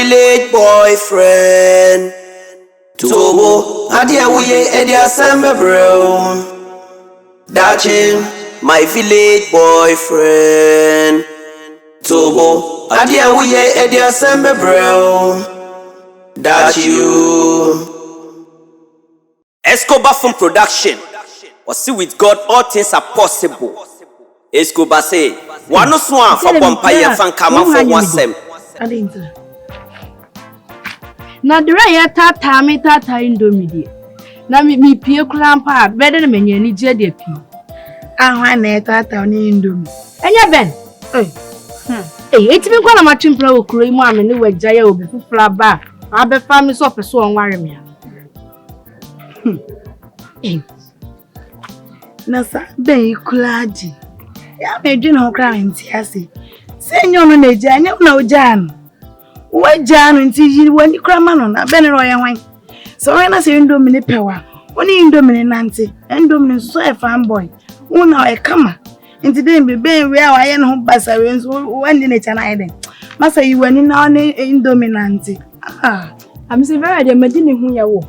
village boyfriend. Tobo, adia we edia sembe bro. Dachin, my village boyfriend. Tobo, adia we edia sembe bro. That you. Escobar from production. Or see with God all things are possible. Escobar say, one no swan for Bompire fan come for one sem. Na dry tata me tata indomie. Na me pie krampa better than me ni je de pi. Ah na tata ni indomie. Enya ben. Etimi kwa na machimpra okuro imu ame ni wagya obi fufura ba. Abe family so peso onware me. Nasa ben ikulaji. Ya meju na okra nti ase. Se nyo no na eja nya na ojan. Wajanu nti yiri wani krama no na ben ro yan wan. So when na se indomie ne pewa. Oni indomie nante. Indomie so e fanboy. Una e kama. Nti den be ben we aye no basa we so wani ne cha na iden. Masa yi wani na oni indomie nante. I'm say very dey medini hu ya wo.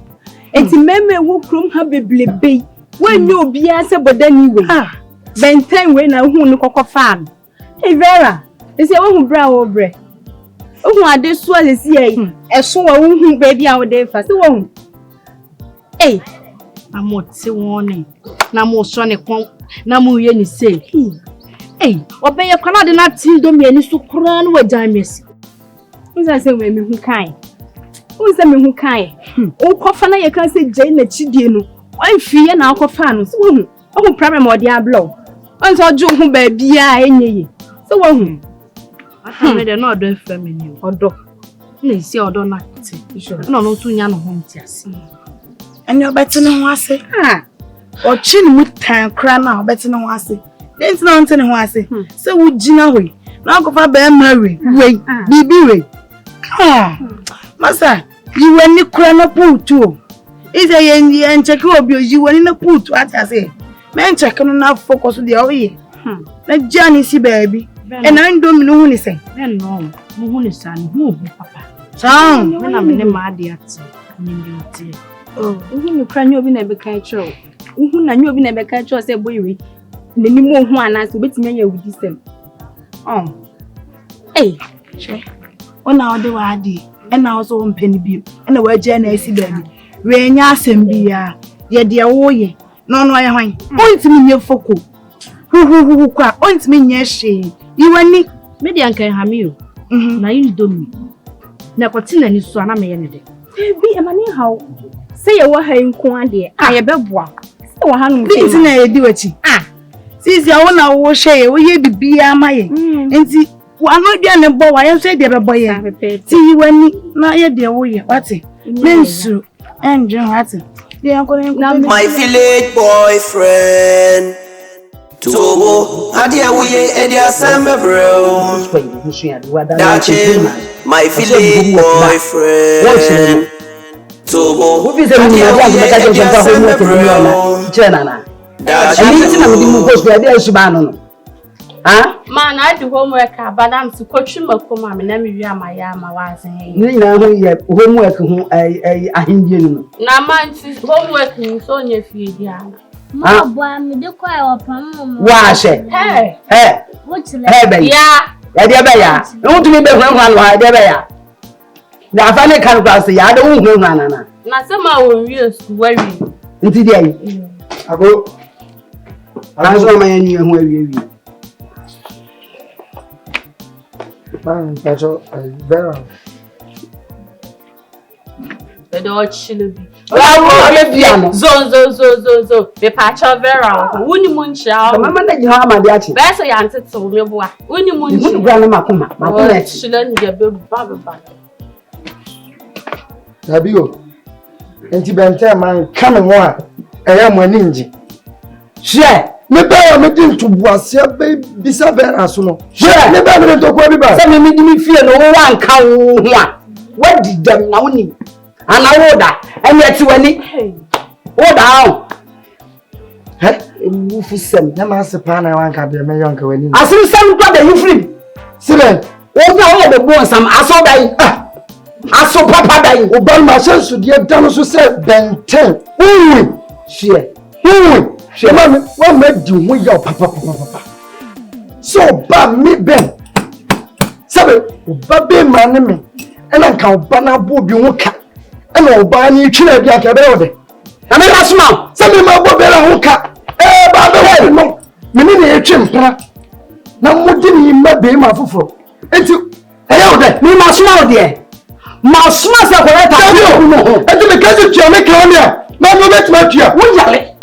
Enti meme wo krom ha beblebe. When you be as a bodani way. Ben time when I who no coco fan. Hey Vera, is your own brow bre. Oh, I did swell is ye. A so who baby out there fast. Hey, I'm what say warning. No more sonny quon, no more yenny say. Hey, obey a Canada not till do me any so crown with diamonds. Who's I say, women who kind? Who's the men who kind? Oh, coffin, I can't say Jane that she didn't. I fear now for fans. Oh, problem or diablo. And so, Joe, who baby, any. So, I made another feminine or dog. They see or don't no, too young home tears. And you're better than I say. Or chin with time crown now, better than I say. There's nothing who I say. So, would Gina way? Now go for Bear Mary. Wait, Bibi. Master, you went the crown of pool too. Is a yen and check you were in a put what I say. Man check on enough focus with the away. Let Johnny see baby. And I don't know who is saying. No, who is son, who papa. Sound when I'm in a mad yet. Oh, you can you be never catch you. Who knew be never catch us a boy. The new one as to bet me with this them. Oh, hey, on our do I did, and I was on penny bill, and the word Jenny see baby. Renya sembia ye de woye no no ya hwan point me nye foko hu kwa point me nye hye yiwani me de ankan ha me o na yin do mi na kotina ni so na me ye ne de bi e mane hawo se ye wo ha nko ade a ye beboa se wo ha no bi na ye di wachi sisi awo na wo hye ye wo ye bibia amaye enti wa no dua ne bo wa ye so de bebo ye ti yiwani na ye de woye wate mensu and my village boyfriend. Tobo, adia we edia sembe bro. Dachin, my village boyfriend. Tobo, adia we edia sembe bro. Dachin, man, I do homework, but I'm to coach him a come and let me wear my yama was homework a Indian. Now, man, homework so near Fidiana. Ma boy, me do quite open. Wash it. Hey, what's the yeah, Yabaya. Don't be the one why Yabaya. Now, finally, can't pass the other one. now somehow will use worry. Today, I go. I saw my new where you. That's all. Very. The dog should be. Zo. The patch of Vera. Wouldn't munch Mamma, you have my daddy. That's a answer to me. Wouldn't you munch grandma? My shouldn't get a baba. Nabio. And Tibanta man coming one. I am one ninja. Share. Me ba me din to boasia be bisa Vera so no. Share. Me ba me to kwa bi ba. Say me give me fear no one ka wo ho a. What did them now ni? And I woda. And yet wani. Woda. He, wufu sem. Na ma se pa na wan ka de me yonka wani. Asim sem kwa de you free. Silen. Wo na wo be bon sam aso dai. Aso papa dan. Oban ma sense de dan so say benten. Share. Mama, what made you with your papa? So, ba me ben. Sabe, baby man me. And I can't ban a booby wooka. And I'll buy you children like a brother. I mean, that's now. Sabe, my bobby wooka. Baby, no. Minnie, a chimpra. Now, what did you make be my fufu? And you, hey, me must know, dear. Must smash up what I tell you. And because you can make on Mama, let's make you. What yale?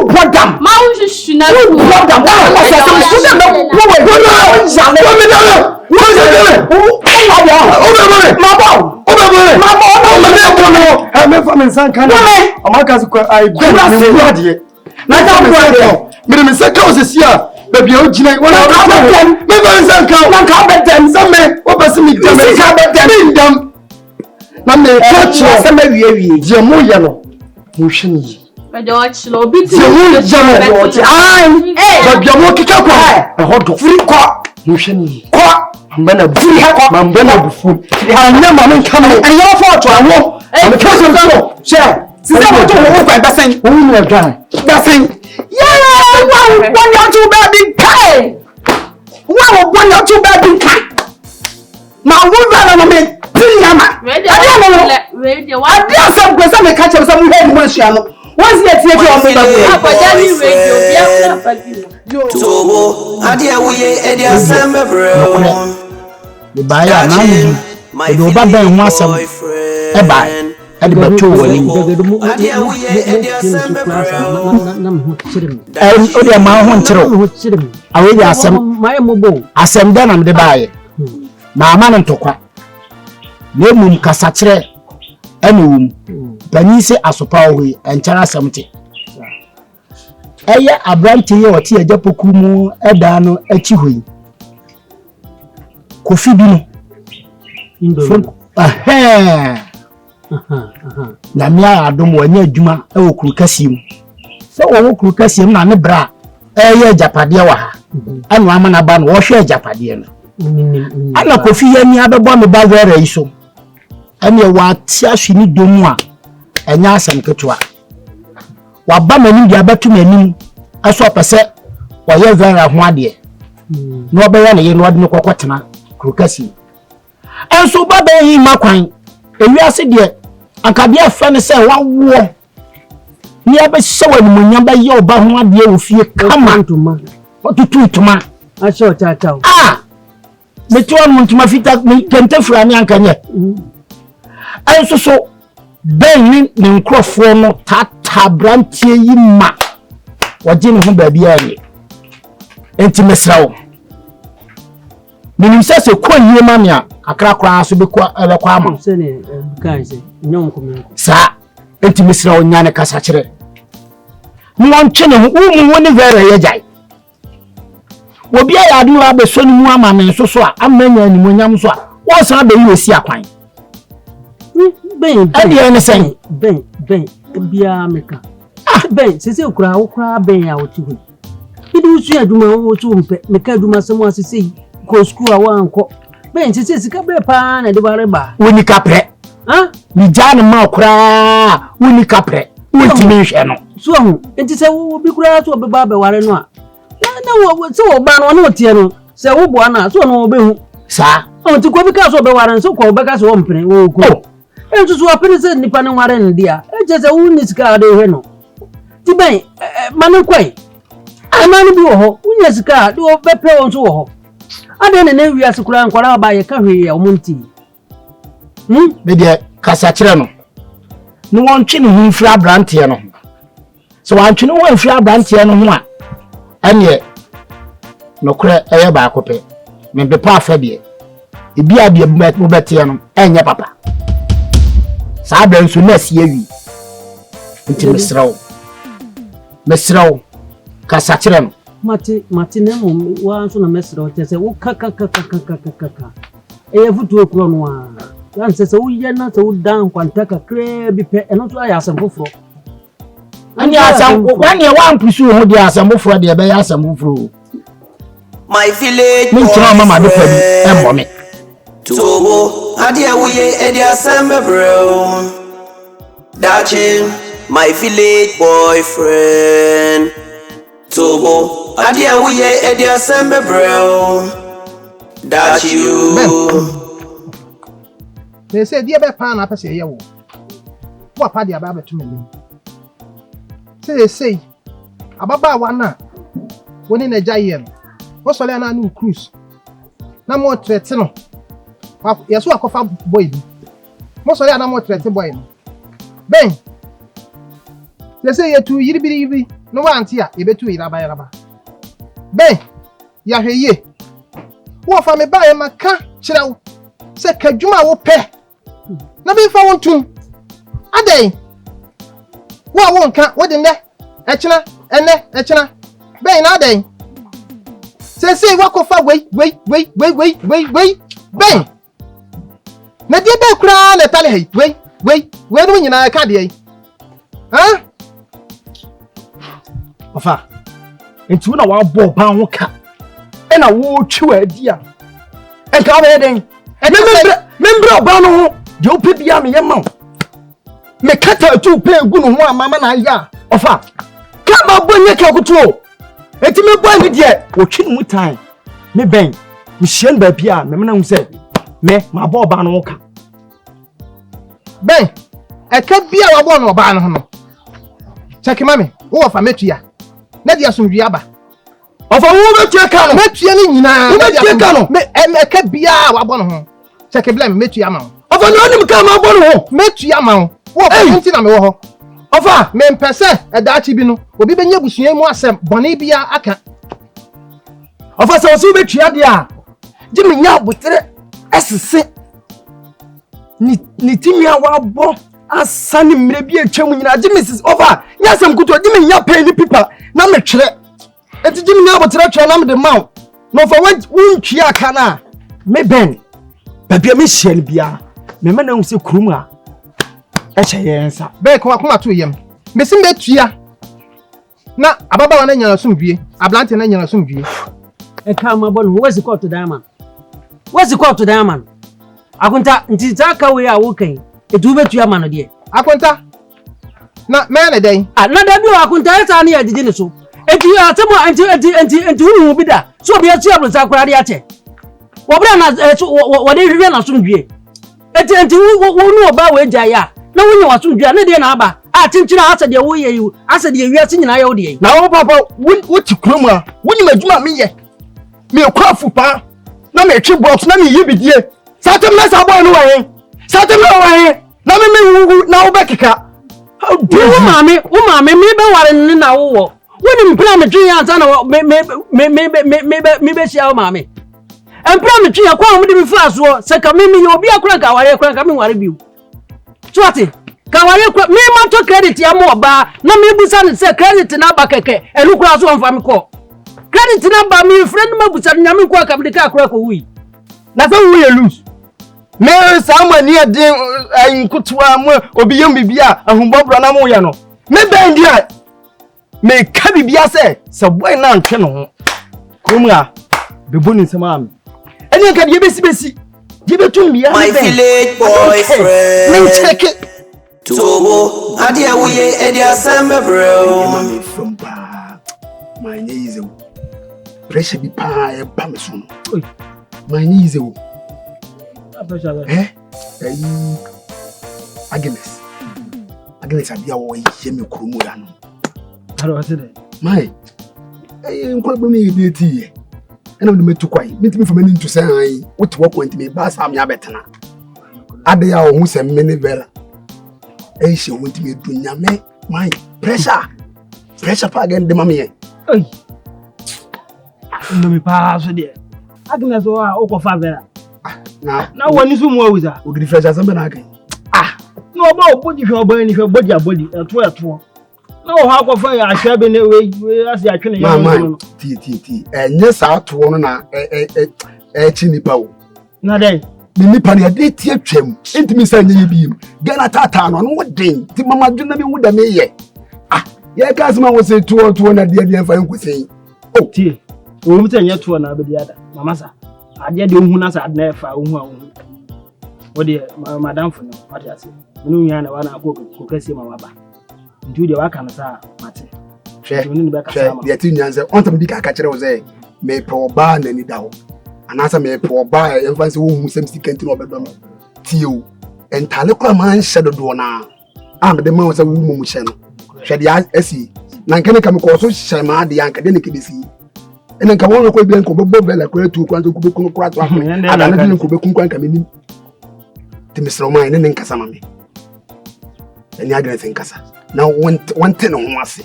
Program. But watch low bit. But you're walking up a hot free quack. You shouldn't quack. I'm gonna be I'm gonna food. I never coming and your fault. I won't. And the person so share. Since I want to walk by Bassing, who will die? Bassing. Yeah, one or two baby pay. One or two baby pay. Now, we're running a minute. I dare some person may catch us some head when she once yet here to so adia we edia samba bro the buyer now you over there wasam e buy e dey beto wani adia we edia samba bro o dey ma ho nkyero awe dey asem da na me dey buy ma ama no ntokwa na emum kasa kire anum bani se asopa ohi enchara samte eye abranti ye oti ajapoku mu eda no achi hoyi kofi bi no na mia adom wanya adwuma e wokuru kasiem se wo wokuru kasiem na ne bra eye japade wa ha anu ama na ba no wo hwe japade no ana kofi ye ni abebo me ba were iso ene wa ti ahwe ni domu a enya asem ketwa waba mani dia betu manim aso pese waye vera ho ade no obeya ne ye no ade kokotena krokasi enso baba yi makwan ewiase de akade afa ne se wawo ni abehye wani munyam ba ye oba ho ade ofie kama otutu ituma aso tata metuwa muntuma fita kente frani ankanye enso so ben ni nkrofo no tata brantie yi ma waje ne ho baabia ni enti mesrawo minim sese ko yie ma me a akrakra so be kwa ama se ne kan se nyom ko men sa enti mesrawo nyane kasa kire won twene ho umu woni vera ye jai obi a yadu abe so ni mu ama men so a amanya ni monyam so a won san be yi osi akwan ben ade sen ben bia meka ben sese okura ben ya otu idi usu aduma otu mpe meka aduma semu asese ko school a wanko ben sese sika be pa na de bareba woni kapre ni jana ma okura woni kapre wonti mi hwe no so hu enti se wo bi kura so be ba be ware no a na wo se wo ba no na otie no se wo bo na so no obehu sa o ti ko bi ka so be ware so ko be ka so mpene wo ko entutu apene se nipa ne ware ndia ejese wo ni sika de hwe no ti ben mane kwai amane bi wo ho unya sika de wo bepe won so wo ho ade ne na wiase kura nkwara ba ye ka hwe ya omunti me de kasa kire no no won twe ne hu fra brantie no so wan twe ne won fra brantie no ho a ane no kure eye ba akope me be pa afa bie ebi ade mo betie no enye papa sa da nso na sie wi nti mesrawo kasa kire no mate ne mo wa nso na mesrawo tese wo kaka futu okro no a yan sese wo ye na se wo dan kwanta kakra bi pe eno so aya asem foforo ani asem kwani wa ampusu ho di asem foforo de be ya asem foforo my village me tira mama de pa bi e mo me Tobo, adia we edia sembe bro. Daching, my village boyfriend. Tobo, adia we edia sembe bro. That you. They say, dear Pan, I say, yo. What party about to me? Say, Ababa wana. When in a giant. What's all I new cruise? No more threatening. Yes, what coffee boy. Most of them more threatening boy. Ben. They say you two yibby. No one here, you bet to eat about rubber. Ben. Ya ye. What for me buy my car? Chill. Say, Kajuma will pay. Nothing for one too. A day. What won't cut? What in there? Echina, and there, Echina. Ben, a day. Say, what coffee? Wait. Ben. Na dia be kura na tale hey. Wait. We no nyina ka de. Huh? Ofa. Enti na wa bo ban ho ka. E na wo twi wa di a. E ka ba den. Membra ba no ho. De o pebia me yema. Me kata tu pe egu no ho amama na ya. Ofa. Ka ba bo nye ka kutuo. Enti me bo ni de. O twi mu tan. Me ben. Me hien ba bia me na hu se. Me ma bo ba no ka. Ben, e ka bia wa bo no ba no no. Check mami, wo fa metua. Na dia somdua aba. Ofa wo metua ka no. Metua ni nyina. Wo metua ka no. Me e ka bia wa bo no ho. Check blame metua ma. Ofa no nim ka ma bo no ho. Metua ma. Wo fa nti na me wo ho. Ofa, me mpese e da chi bi no. Obi benya busua mu asem bone bia aka. Ofa se wo so metua dia. Jimi nya botere esese ni timi awa bo asani mre bi atwam nyina Jimi sis over nya sam kuto Jimi nya pay ni pipa na me twere eti Jimi nya botere twere na me de maw no for wuntwi aka na me ben babia me hia ni bia me ma na hu se kurum a e che yensa be ko akoma to yem me sim be tua na ababa wa na nya sumdue ablante na nya sumdue e ka ma bo no what's called to diamond akunta ntita ka we a wo kan etu betua ma no de akunta na me na den na da bi akunta eta na ya didi ne so etu ya temo anti hu bi da so bi etu abro sa kura de ache wo bra na wo de hwehwe na somdue eti wo nu oba we gya ya na wo nya wasomdue na de na aba a tinchira asa de wo ye yu asa de wi ase nyina ya wo de na wo papa wo ti kurom a wo nyima adwuma me ye me kwafu pa na me twi box na me yibidie satem na sa boy no wa satem na wa na me na wo bekeka wo mame me be ware ni na wo woni mpra me twi anza na me be sia wo mame mpra me twi akwa mo de me fa so se ka me ye obi akura ka me ware biu so ati ka ware kwa me ma to credit ya mo ba na me busa ni se credit na ba keke enu kura so mfa me ko credit na ba me friend ma busa nyame ko ka me de ka akura ko wi na so we lose me samani ade ayinkutua mo obi yem bibia ahumbobro na mo ye no me ben dia me ka bibia se boy na ntwe no ho kumra be boni nsema am eni ka die besi die betum bia my village boyfriend me check it Tobo adia we edia sembe bro from ba my knees pressure bi pa e ba me so my knees Agnes abia wo ye me kurumu ya no aro ase my nkwa gbe me ye tie ena me metu kwai mitimi fa mani ntu san ai wote wo kwenti me ba sa me abetena ade ya wo hu se me ne vera she won't me do nyame my pressure pa again de mame ai ndo me pa so de Agnes o ko fa vera na woni su mu awuza o gidi fresh asambe na kan no ba obodi hwe oba ni hwe body eto na o ha ko fa ya ahwa be ne we asi atwene ya no ti enye sa to no na chi nipa o na den ni nipa ne de ti atwam entimi sa nye bi gana tata no no den ti mama dwuna me wuda me ye ye ka asma wo se to na de fa nkwese o ti o mu tanya to na be dia da mama sa ade de hu na sa na fa hu a hu o de madam fo no what you say no nya na wana ko kasi ma waba ntu de waka no sa mate de ti nyanse on tam di ka kire wo say me po ba na ni dawo anasa me po ba e fa se wo hu sem sikenti no obedo no tio entale kwa man shedo do na am de man wo say wo mu hye no hwe de asi na nkene kam ko so hye ma de yanka de ne kidesi ene nka won ko bi nko bebo bela ko tu kwa to ku be kun kwa to akon ada na de nko be kun kwa nka menim te misro man ne nka sama me eni agre sen kasa na won te no ho ase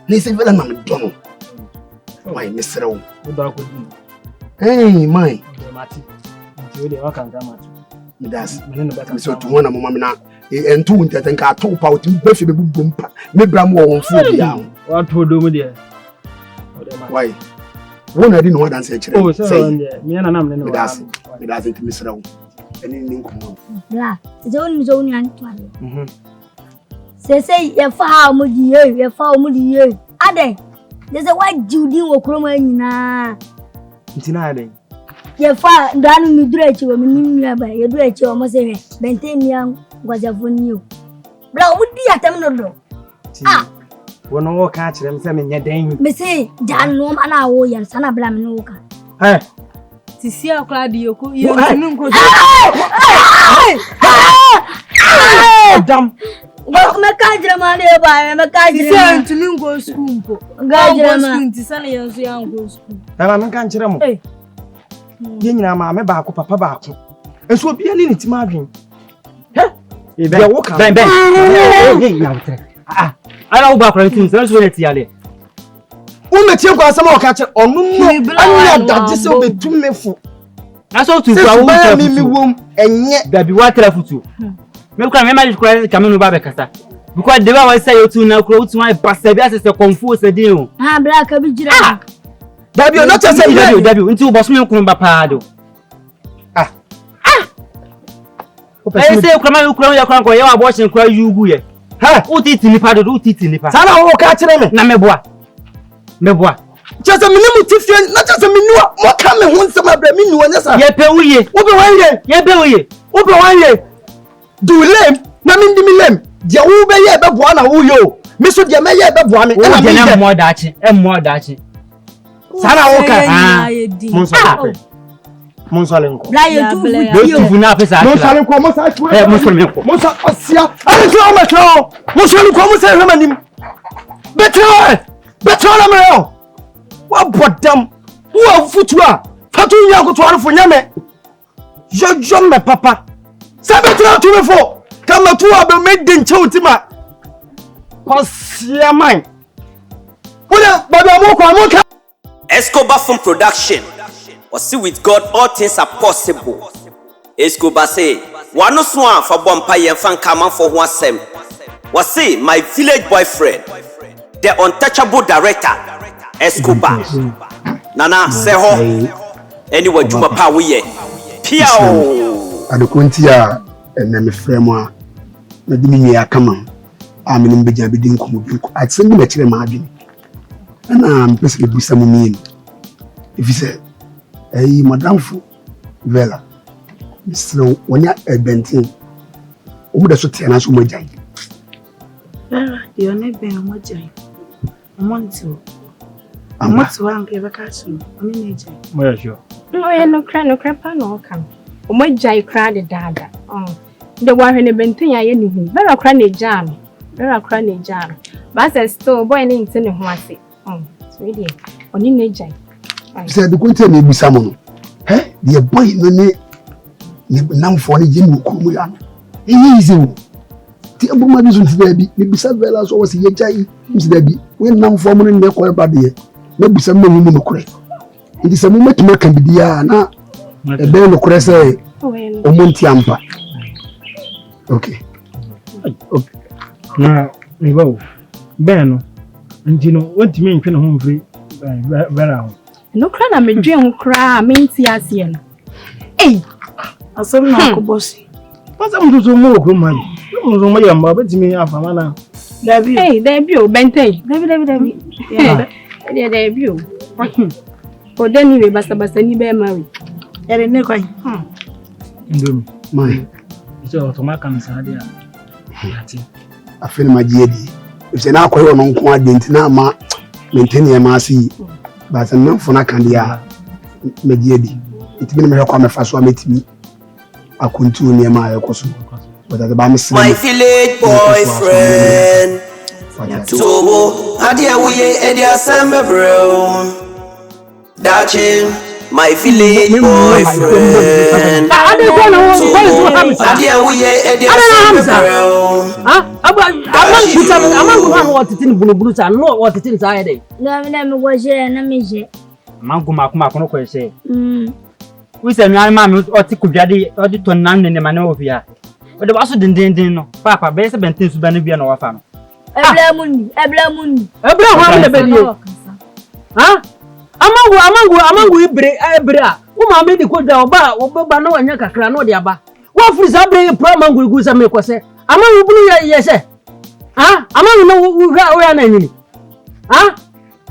ni se vela na me dono why misro do da ko di hey my mati nti o de waka nka mati midas so tu wona mo mamina entu ntete nka to pa otu be fe be bumpa me bra mo won fu bia wa to do mu de why wona di no dance e kire say me na nam ne no midas nti misro eni ni nko bla zo ni zo ni an to say ya fa mu di ya fa mu di ade de say wa judi wo kroma nyina ntina ade ya fa ndanu mi dura chi wo mi nwa ba ya dura chi wo mo se he benten ya gwaja foni o bla wo di atam no do wono wo ka kire me se me nya den me se jan no ma na wo yan sana bla me no ka Sisi akla di yoku yo nunko. Dam. Me ka jira ma de ba me ka jira. Sisi nunko school po. Ga jira ma. School ti sana yanzu yanko school. Ba me ka kire mo. Ye nyina ma me ba ko papa ba ko. Enso bia ni ti ma adwen. He? E wo ka. Ben. Ye na wotre. Ara wo ba ko ti so so ti ale. Una tie kwa sama o ka che onu no anya dade se obetum mefu na so tu kwa wo mi wom enye dabi wa tra futu me kwa me ma kwa kamenu ba be kasa because de ba wa say otu na kro otu ai pasta bi asese confuse din o bra ka bi jira dabi o not say dabi nti wo boso me nkun ba pa do e say kwa ma kro ya kwa ko ye wa bo shin kwa yugu ye utiti nipa do utiti nipa sana wo ka kire me na meboa just a minimum tifien not just a minua mo ka me ho nsem abra me nuwa nyasa ye pe wuye wo be wan ye do lem na me ndi mi lem je wo be ye be boa na wo yo me so de me ye be boa me na me ye mo dachi sana wo ka mon sale nko la ye tu fu na pesa mon sale nko mo sa tu mo sa osia ale so ma so mo sale nko mo sa hwemanim Betra na mero. Wa bodam. Wa futua. Fatu nya ko to arfo nyame. Jojo me papa. Sa betra to me fo. Kama to abe me de nche utima. Kosia man. Wona baba mo kwa mo ka. Escobar from production. Was with God all things are possible. Escobar say, "Wano swan for bompa yen fan kama for one sem." Was say my village boyfriend. The untouchable director, Escobar. Nana, Seho. Anyway, Juma Pawiye. Piao. Adokuntia, and then the framework. The Dimia Kama. I'm in Bijabidin Kumu. I'd send you a chair margin. And I'm basically with some mean. If you say, hey, Madame Vela, Mr. When you're a bentin, who does it tell us who may You're never a mojay. I'm one give a castle. I'm in nature. Where is you? No, no crap, no come. O my jay cried dada. The one in the bentin, I anything. Very cranny jam. Very cranny jam. But I still boy in the Huasi. Sweetie, on in nature. Said the quinta may be someone. Eh? The boy no need now for the Jim Kumuyan. Easy. The Abuma is baby, maybe several hours was a jay. Miss Debbie, when now forming the call body, maybe some women no correct. It is a moment to make a bidiana. A bell of Cressa or Montiampa. Okay. Now, we go. Ben, and you know what you mean, home free. Very no cran, I'm a dream cry, means Yasian. Hey, I saw no bossy. What's up to some more money? No, my young baby, me up, Amana. Hey, debut, Bente. Debbie. Yeah, debut. For then you basta ni be marry. Yere ne kwai. Ndum. Mai. So automata kan dia. Ati. Afeni majiedi. If say na akoyo no nko adenti na ma maintain e ma asi. Ba san na fona kan dia majiedi. Itimi me hwekwa me fa so ametimi. Akuntu ne ma ayekoso. But at the bottom, my village boyfriend. So, adia we edia sembe bro. Dachin, my village boyfriend. Adia we edia sembe bro. Among what it in Bulu and know what it is I day. No, me was here and I'm here. Mango say. We say, my mammy or Tikujadi or the Tonan in the Manovia. But the was didn't know. Papa, best of things to Benevian or Fano. Eblamundi. Abraham the baby. Huh? Among we bra. Uma made the quota oba, Obano and Yaka Crano diaba. What for Zabri Praman will go some make was say? Among blue, yes, sir. Huh? Among no who ran any. Huh?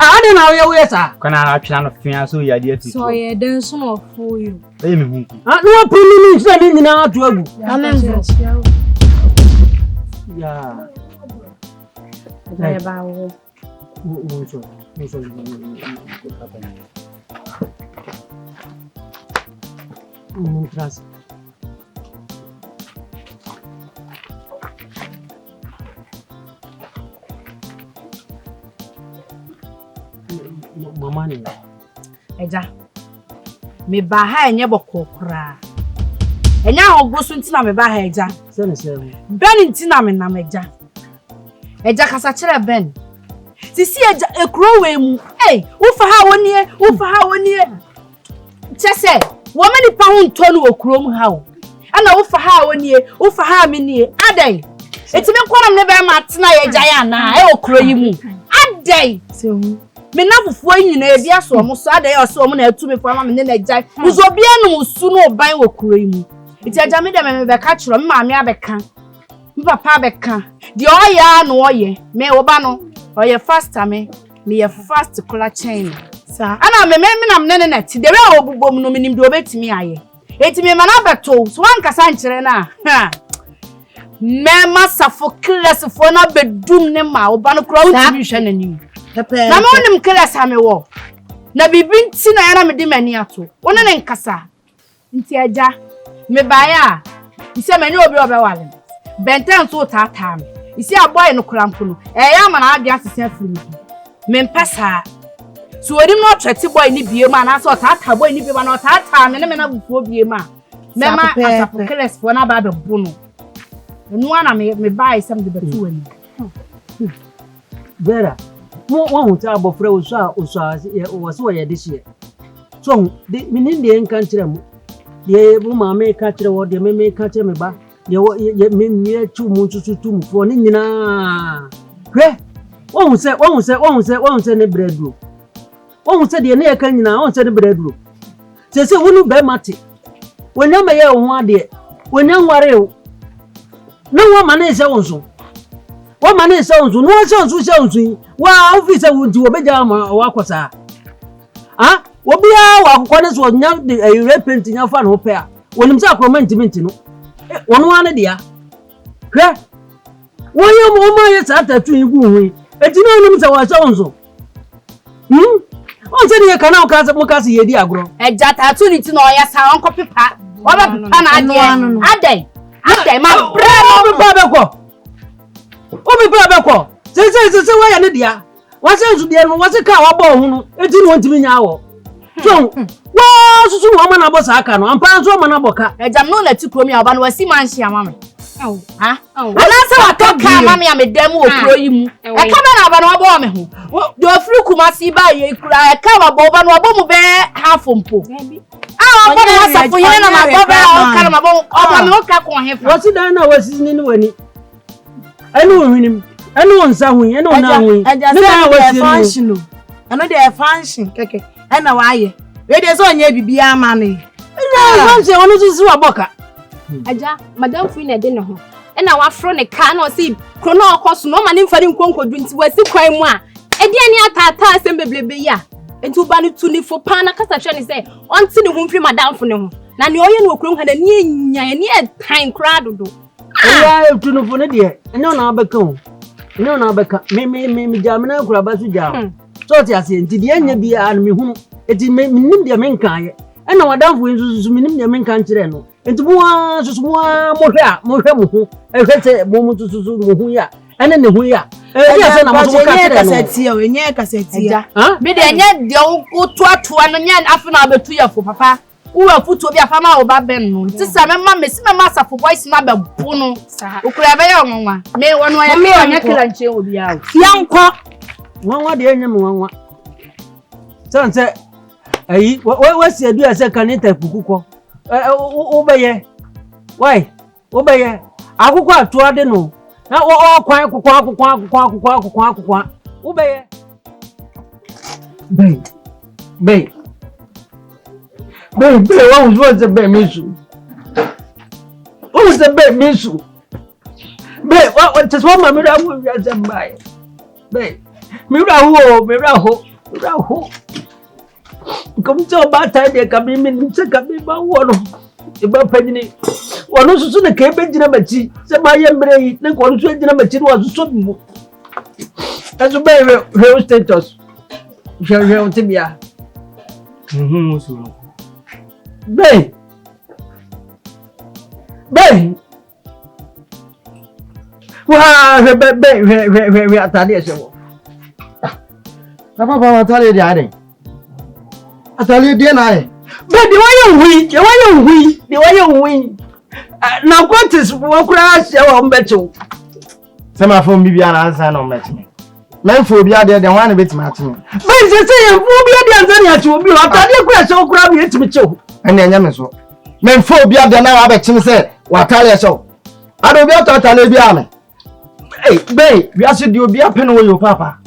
I don't know your ways are. Can I have of fiance? You idea to so I didn't so for you. No opinion in our trouble. Yeah. Mama ni eja me ba ha enye bokokra enya ogosu ntina me ba ha eja se se ben ntina me na eja kasa kire ben sisi eja ekro we mu ufa ha wonie chese wo me ni pa ho ntonu okro mu ha wo ana ufa ha wonie ufa ha me nie adai eti me kwara me be ma tena eja ya na okro yi mu adai se hu me na fufuo nyina e bia so mo so ade ya so mo na atu me fama me na jai uzo bia no su no ban wokuro yi mu iti aja me de me be ka chiro me maame abeka me papa abeka de oya no oye me wo ba no oye faster me ye fast kula chain sa ana me na me na ti de we obubom no me nim de obetimi aye eti me mana beto so wan kasa nkyere na ha me masafo class fo na bedum ne ma wo ba no kura utimi hwe nanim na mo nim class ame wo na bibi nti na yana me de mani ato wona ne nkasa nti aja me baya ise mani obi obewale benten so tata me ise aboy no krampo no ya ma na ade asese afiri me mpasa so odi no twete boy ni bie ma na so tata boy ni bie ma na tata me ne me na bufuo bie ma me ma asapo class fo na ba be bu no no ana me baya sam de betu wani Vera one who tell Bofre was why this year. So, the meaning the encounter, the woman may catch the word, they may catch me back. You may 2 months to 2 for Nina. One said, the bread room. One said the near canina, one said the bread room. Says, wouldn't be Matty. When you may one day, when you worry, no woman is also. What man is sounds no sounds wa officer would do obeja ma wakosa ah obi a wakokone so nya the repent nya fa no pe a wonim sa comment no wono ane dia hwe woyem o ma ye sa tatu igu hu eti no wonim sa wa sounds on se ni kana o ka mo ka se ye di agro eja tatu ni ti no ya sa on copy pa wa ba pa na adai ma bravo pa be ko obi bra be ko se wa ya ne dia wa se nsu dia no wa se ka wa bo hu no eti no ntimi nya wo so wa susu wa mana bo sa aka no ampa nso mana bo ka ejam no na ti kromi aba no wasi man hia mama ha ana se wa to ka mama ya medam wo kro yi mu e ka na aba no wa bo me ho do afri kumasi ba ye kura e ka wa bo ba no wa bo mu be half mpo ah wa bo na safo ye na ma bo ba o ka na ma bo o ba me o ka ko he fa wasi dan na wasi ni wani anu hwinim anu onsa hwin anu na hwin ni na wasi function anu dey function keke e na wa ye we dey so nya bibia ama ne ina function onu sisi wa boka aja madam fu na de ne ho e na wa fro ne ka na o si krono okoso no ma ne mfari nkonkodu nti wasi kwan mu a e de ani atata asem beblebe ya Enti uba ni tuni fo pana kasa hwe ni say onti ni hu mfiri madam fo ne ho. Na ne oye no okurum ha na ne nya ne time kra dodo. Ya tuni fo ne de. Enyo na abeka ho. Enyo na abeka. Me jamina kura ba su jam. So ti ase enti de anya bia an me hu. Enti me nim de me nkan ye. Ena wadam fo nsusu me nim de me nkan kire no. Enti buwa susu buwa mo hwe mo hu. Ehwe se mo mu susu mo hu ya. Ene ne hu ya. Ya se na mo so ka kire no. Enye kasetia. Me de enye de wo toatoa no nya afa na abetu ya fo papa. Uwa futu obi afama oba ben no. Ti sa me ma mesi me ma safo boys na be bu no. Okura be ya onwa. Me wono ya me anya kira nche obi ya. Yanko. Wanwa de enya me wanwa. Sanse ayi we si adu ase kanita kukuko. Obeye. Why? Obeye. Akukọ atu ade no. Na kwan akukọ. Obeye. Bey. Bem, vamos fazer bem isso. Vamos fazer bem isso. Bem, vocês vão me dar um dia de maio. Bem, me dá rua. Como se eu bater de caminho, não sei caminho, mas o ano. Eu vou pedir. O ano só se quer pedir na meti. Se vai embrei, nem quando se pedir na meti, o azul só me. É só bem real status. Já tibia. Bem, bem, atade seu. Papa, atade de are. Atade de na are. Bem, de why you win. Na quantos wo kura se wa mbeto. Se ma fo bibia na ansa na mbeto. Men fo bia de wan betima atimi. Bem, se fo bia de ansa ni ati obi atade kura se kura bi etimi chew. Ene anya me so. Men fo bia de na wa betim se watale so. Ado bia totale bia me. Bem, we aso di obi apene wo yo papa.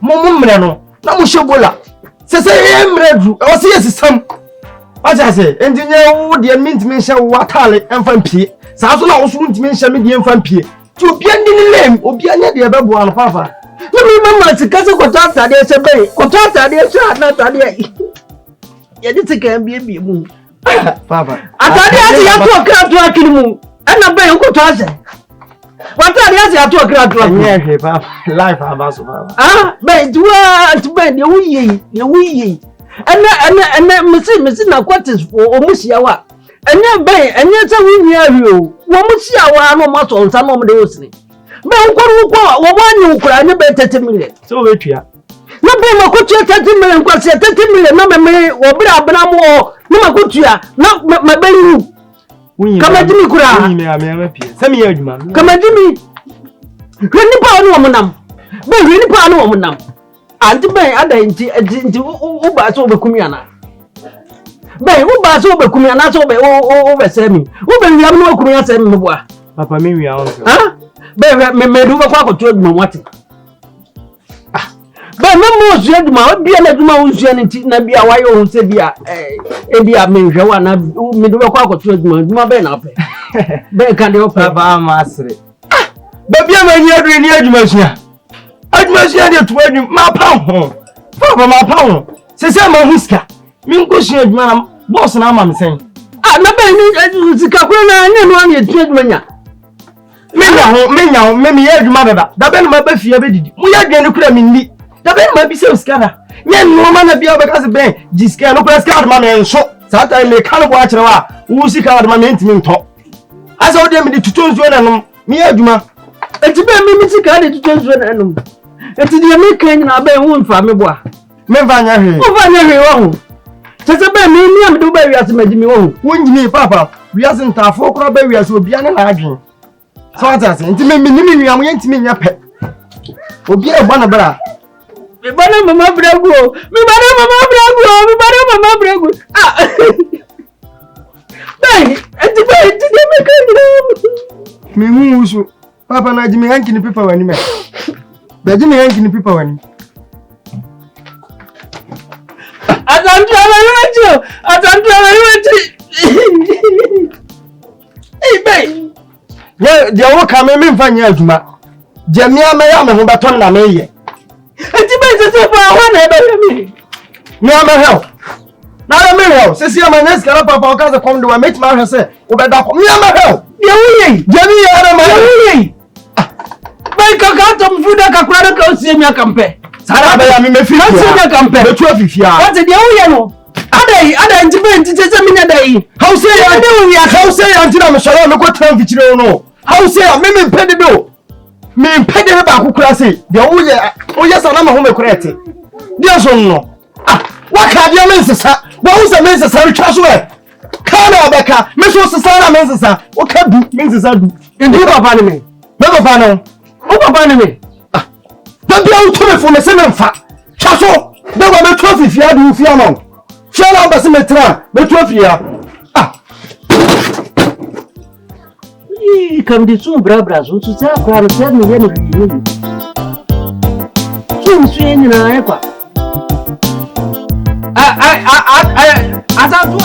Mo mre no, na mo shebola. Se ye mre dru, o se yesisam. Aja se, engineer wo de mintimi hye watale emfa mpie. Sa so na wo so ntimi hye me de emfa mpie. Ti obi andi ni lem, obi anya de bebo an papa. No me mama ti kase ko ta tade se bem. Ko ta tade se na tade. Ye di ti kan bi mu. Papa. Atade ati ya to kra to akini mu. Ana bem ko to ase. Watade ati ya to kra to akini. Nye papa. Life abaso papa. Bem duwa to bem de wuyi. Ana misi na kwatis o musia wa. Anya bem, anya se wuyi awi o. Wo musia wa no ma so nsa no mo de osini. Bem ko wo wa nyu kura anya be 30 million. So we tua. Na be makotu 30 million kwase 30 million na me wo bra abna mo na makotu ya na mabeli kama jimi kura me amepie se me adwuma kama jimi hwani pa no omunam be hwani pa no omunam anti be ada nti u ba so obekum yana be u ba so obekum yana so be o be semi u be wiam no okum yana semi boa papa me wia on be me du ba kwa kotu adwuma wate ba memo zua duma obia na duma unzua nti na bia waye o se bia bia menhwe wa na me do kwa akoto duma be na ape be kan de opa papa masre ba bia ma ni adu ni adwuma sua de to adwuma ma pa ho papa ma pa ho se ma huska mi nko sua adwuma na boss na ama me sen na be ni sika kro na ne no an etu adwuma nya menya ho me ye adwuma beba da be no ma ba fie be didi mu ye adwuma kura mi ni da be ma bi se uskana nye no ma na bia be ka se ben jiska no kura ska ma me nso sa ta me kan bo a kire wa wo sika ma me ntimi nto asa wo de me tutonzo na no me adwuma enti be me sika de tutonzo na no enti de me kan na be hu mfa me bo a me mfa nya hwe wo fa nya hwe wo sese be me ni am do ba wiase magimi wo wonjimi papa wiase ntafo kura ba wiase obia na adwen so ata se enti me ni me nua mo yentimi nya pe obia e gba na bra me bana mama brago Bem, enti de me kan me hu usu papa na jimi hanki ni pipa wani me be jimi hanki ni pipa wani Atantu ala yochi bem ye de wo ka me mfa nya adwuma je me ama ya me ho beton na me ye enti be se fa wa na be me Me am help. Now I'm help. Say my next girl papa can come do I meet my say. Obeda come. Me am help. Dia wuye. Jemi ya na Dia wuye. Bai kaka to mfuda kakura ka osie mi akampe. Sara ba ya me mefi. Osie mi akampe. Me tu afifia. What dia wuye no? Ada ntibe ntitese mi na dai. How say ya? How say ya ntina me shara me ko tran fichire no. How say ya me mpede do. Me mpede be ba akukura say. Dia wuye sana ma ho me kurete. Dia so no. Waka dia me nsesa. Wa wo se me nsesa retwa so e. Kana obeka. Me so sesa na me nsesa. O ka du me nsesa du. Ndi papa ni me. Me papa no. O papa ni me. Da bia wo to me fo me se me mfa. Twa so. Da wa me to afifia du fia no. Fia na ba se me tra. Me to afia. Kam di su bra su ta kwa ro ta ni ye ni. Su ni na e kwa. Asa tu.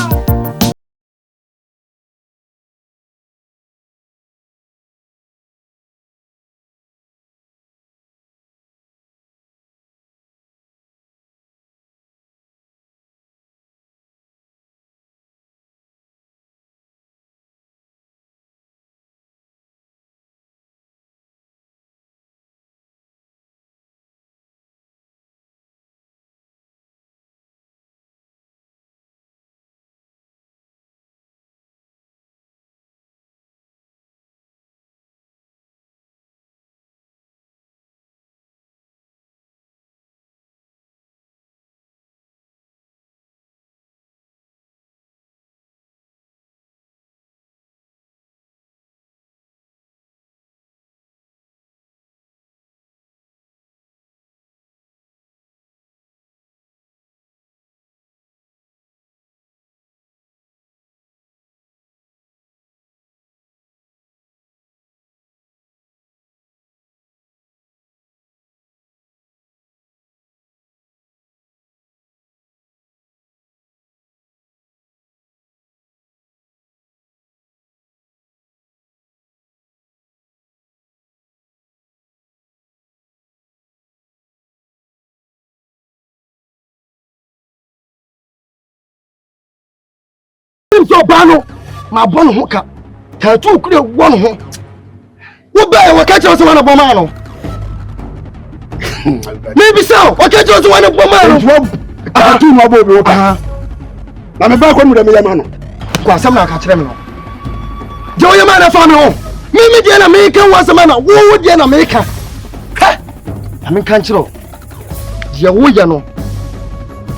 So bano ma bono ho ka ta tu kure wono ho wo ba wo ka che so wana boma no me bi so o ka che so wana boma no ta tu ma bo bi ta na me ba ko mu da me yama no ko asam na ka kire me no je o yama na fa me ho me je na me kan wa sama na wo je na me ka ha na me kan kire je wo ya no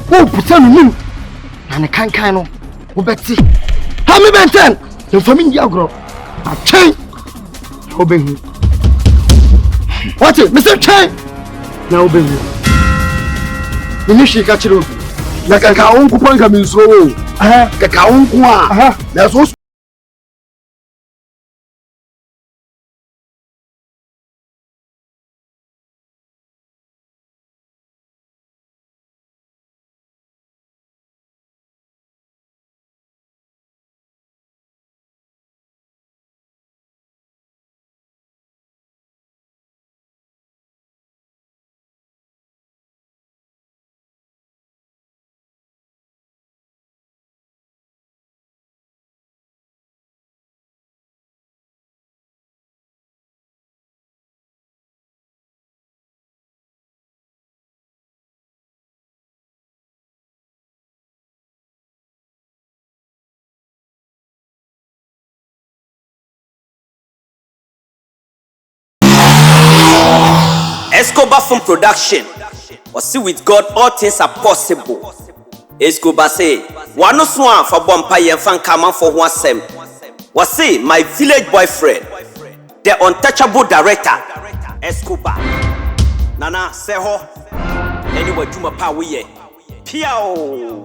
wo puta no nim na ne kan no Ubeti. Hami benten. The family agro. A chain. Obehu. What it? Mr. Chain. Na obehu. Minishi kachiro. Na kaka onku panga minso. Kaka onku a. Na so Escobar from production. See with God all things are possible. Escobar say, "Wano swan for bompa yen fan kaman for one sem." See my village boyfriend, the untouchable director, Escobar. Nana seho. Anyway, juma pa we Piao.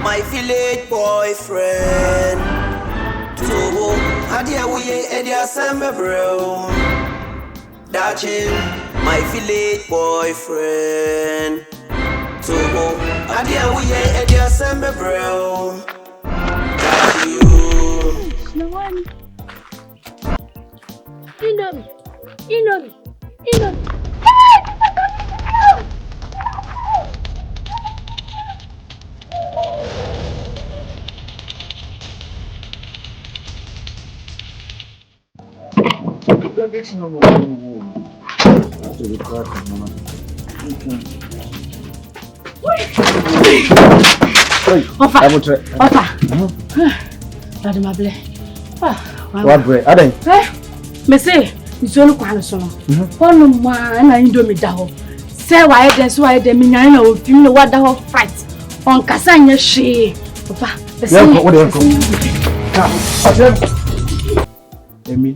My village boyfriend. Tobo, hadia we edia sembe bro. Dachin, my village boyfriend. Tobo, adia we edia sembe bro. No one. You know me. What way? Are they? Me say, it's all quite so. One man I do me down. Say why that's why the minyan of you know what the whole fight on Cassania she. Papa, What do you come? Emi.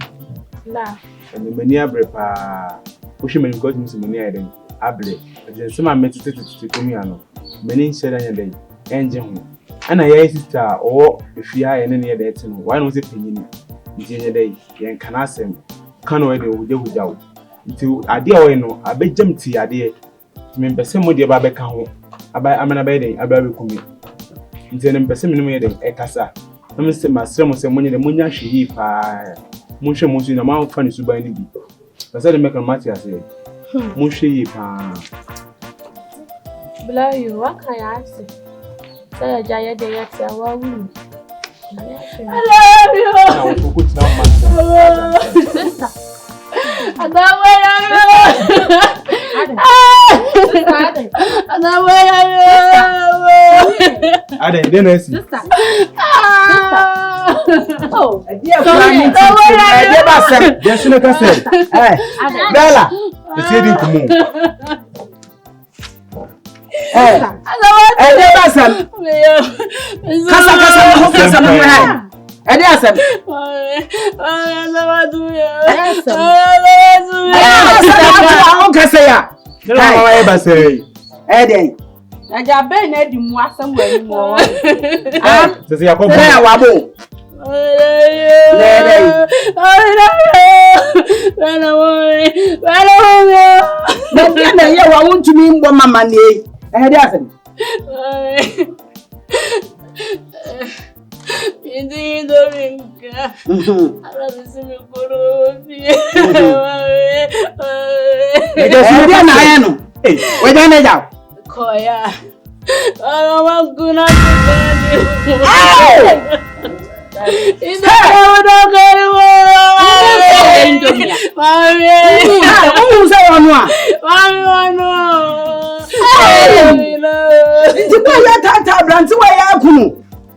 La. And many abrepa. Pushing me got him some money I didn't. Able. Then some are meditated to Comiano. Many said I day. Engine. And I sister or if you are any other thing, why not it in the day? Yan can ask him. Can't wait without. Until I dear no, I bet jam tea idea. Remember some of the Babeka home. I'm an abiding, I better come in. Until I'm pessimistic, a cassa. I'm Mr. Masamo, some money the Munya she pie. Musha Musi, the amount funny to buy any deep. But I make a match, I say. Mushi pa. Blow you, what can I say? Say a giant day at our womb. I love you. I didn't see. Oh, Dear Yes, you can say. Bella, the city to move.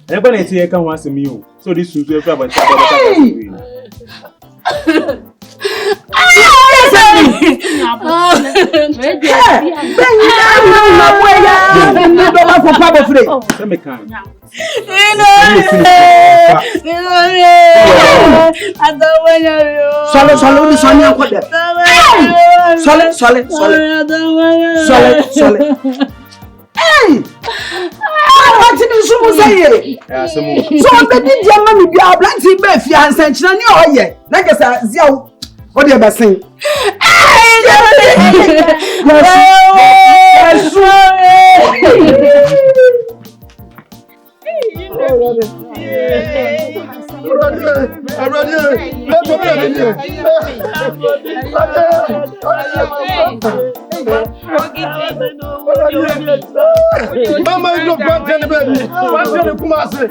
Everybody here can want some you. So this is your problem. What did you say? So, the Didia Mammy be our blanty Beffy and Sanchina, oh, yeah. Like I said, what do you say? Mama is not going to bed. What's the Kumasi?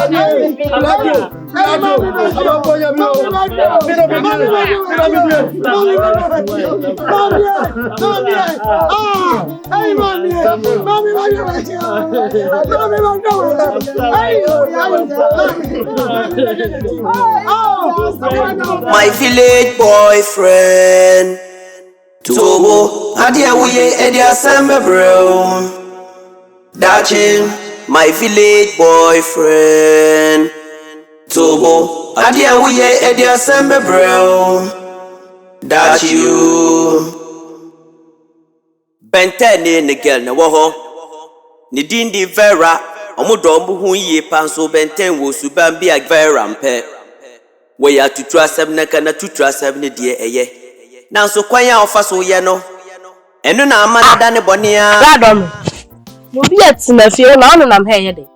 My village boyfriend. Tobo, adia wuye edia sembe bro. Dachin, my village boyfriend. Tobo, adia wuye edia sembe bro. That you. Bentene ne girl ne woho. Ni dindi vera. Omudo mbu ye panso benten wo subambi ag vera mpe. We ya tutua seb na kana tutua seb ne die eye. Nanso kwanya ofaso ye no. Enu na amana da ne bonia. Radom. Mo bi atina fie na onu nam he ye de.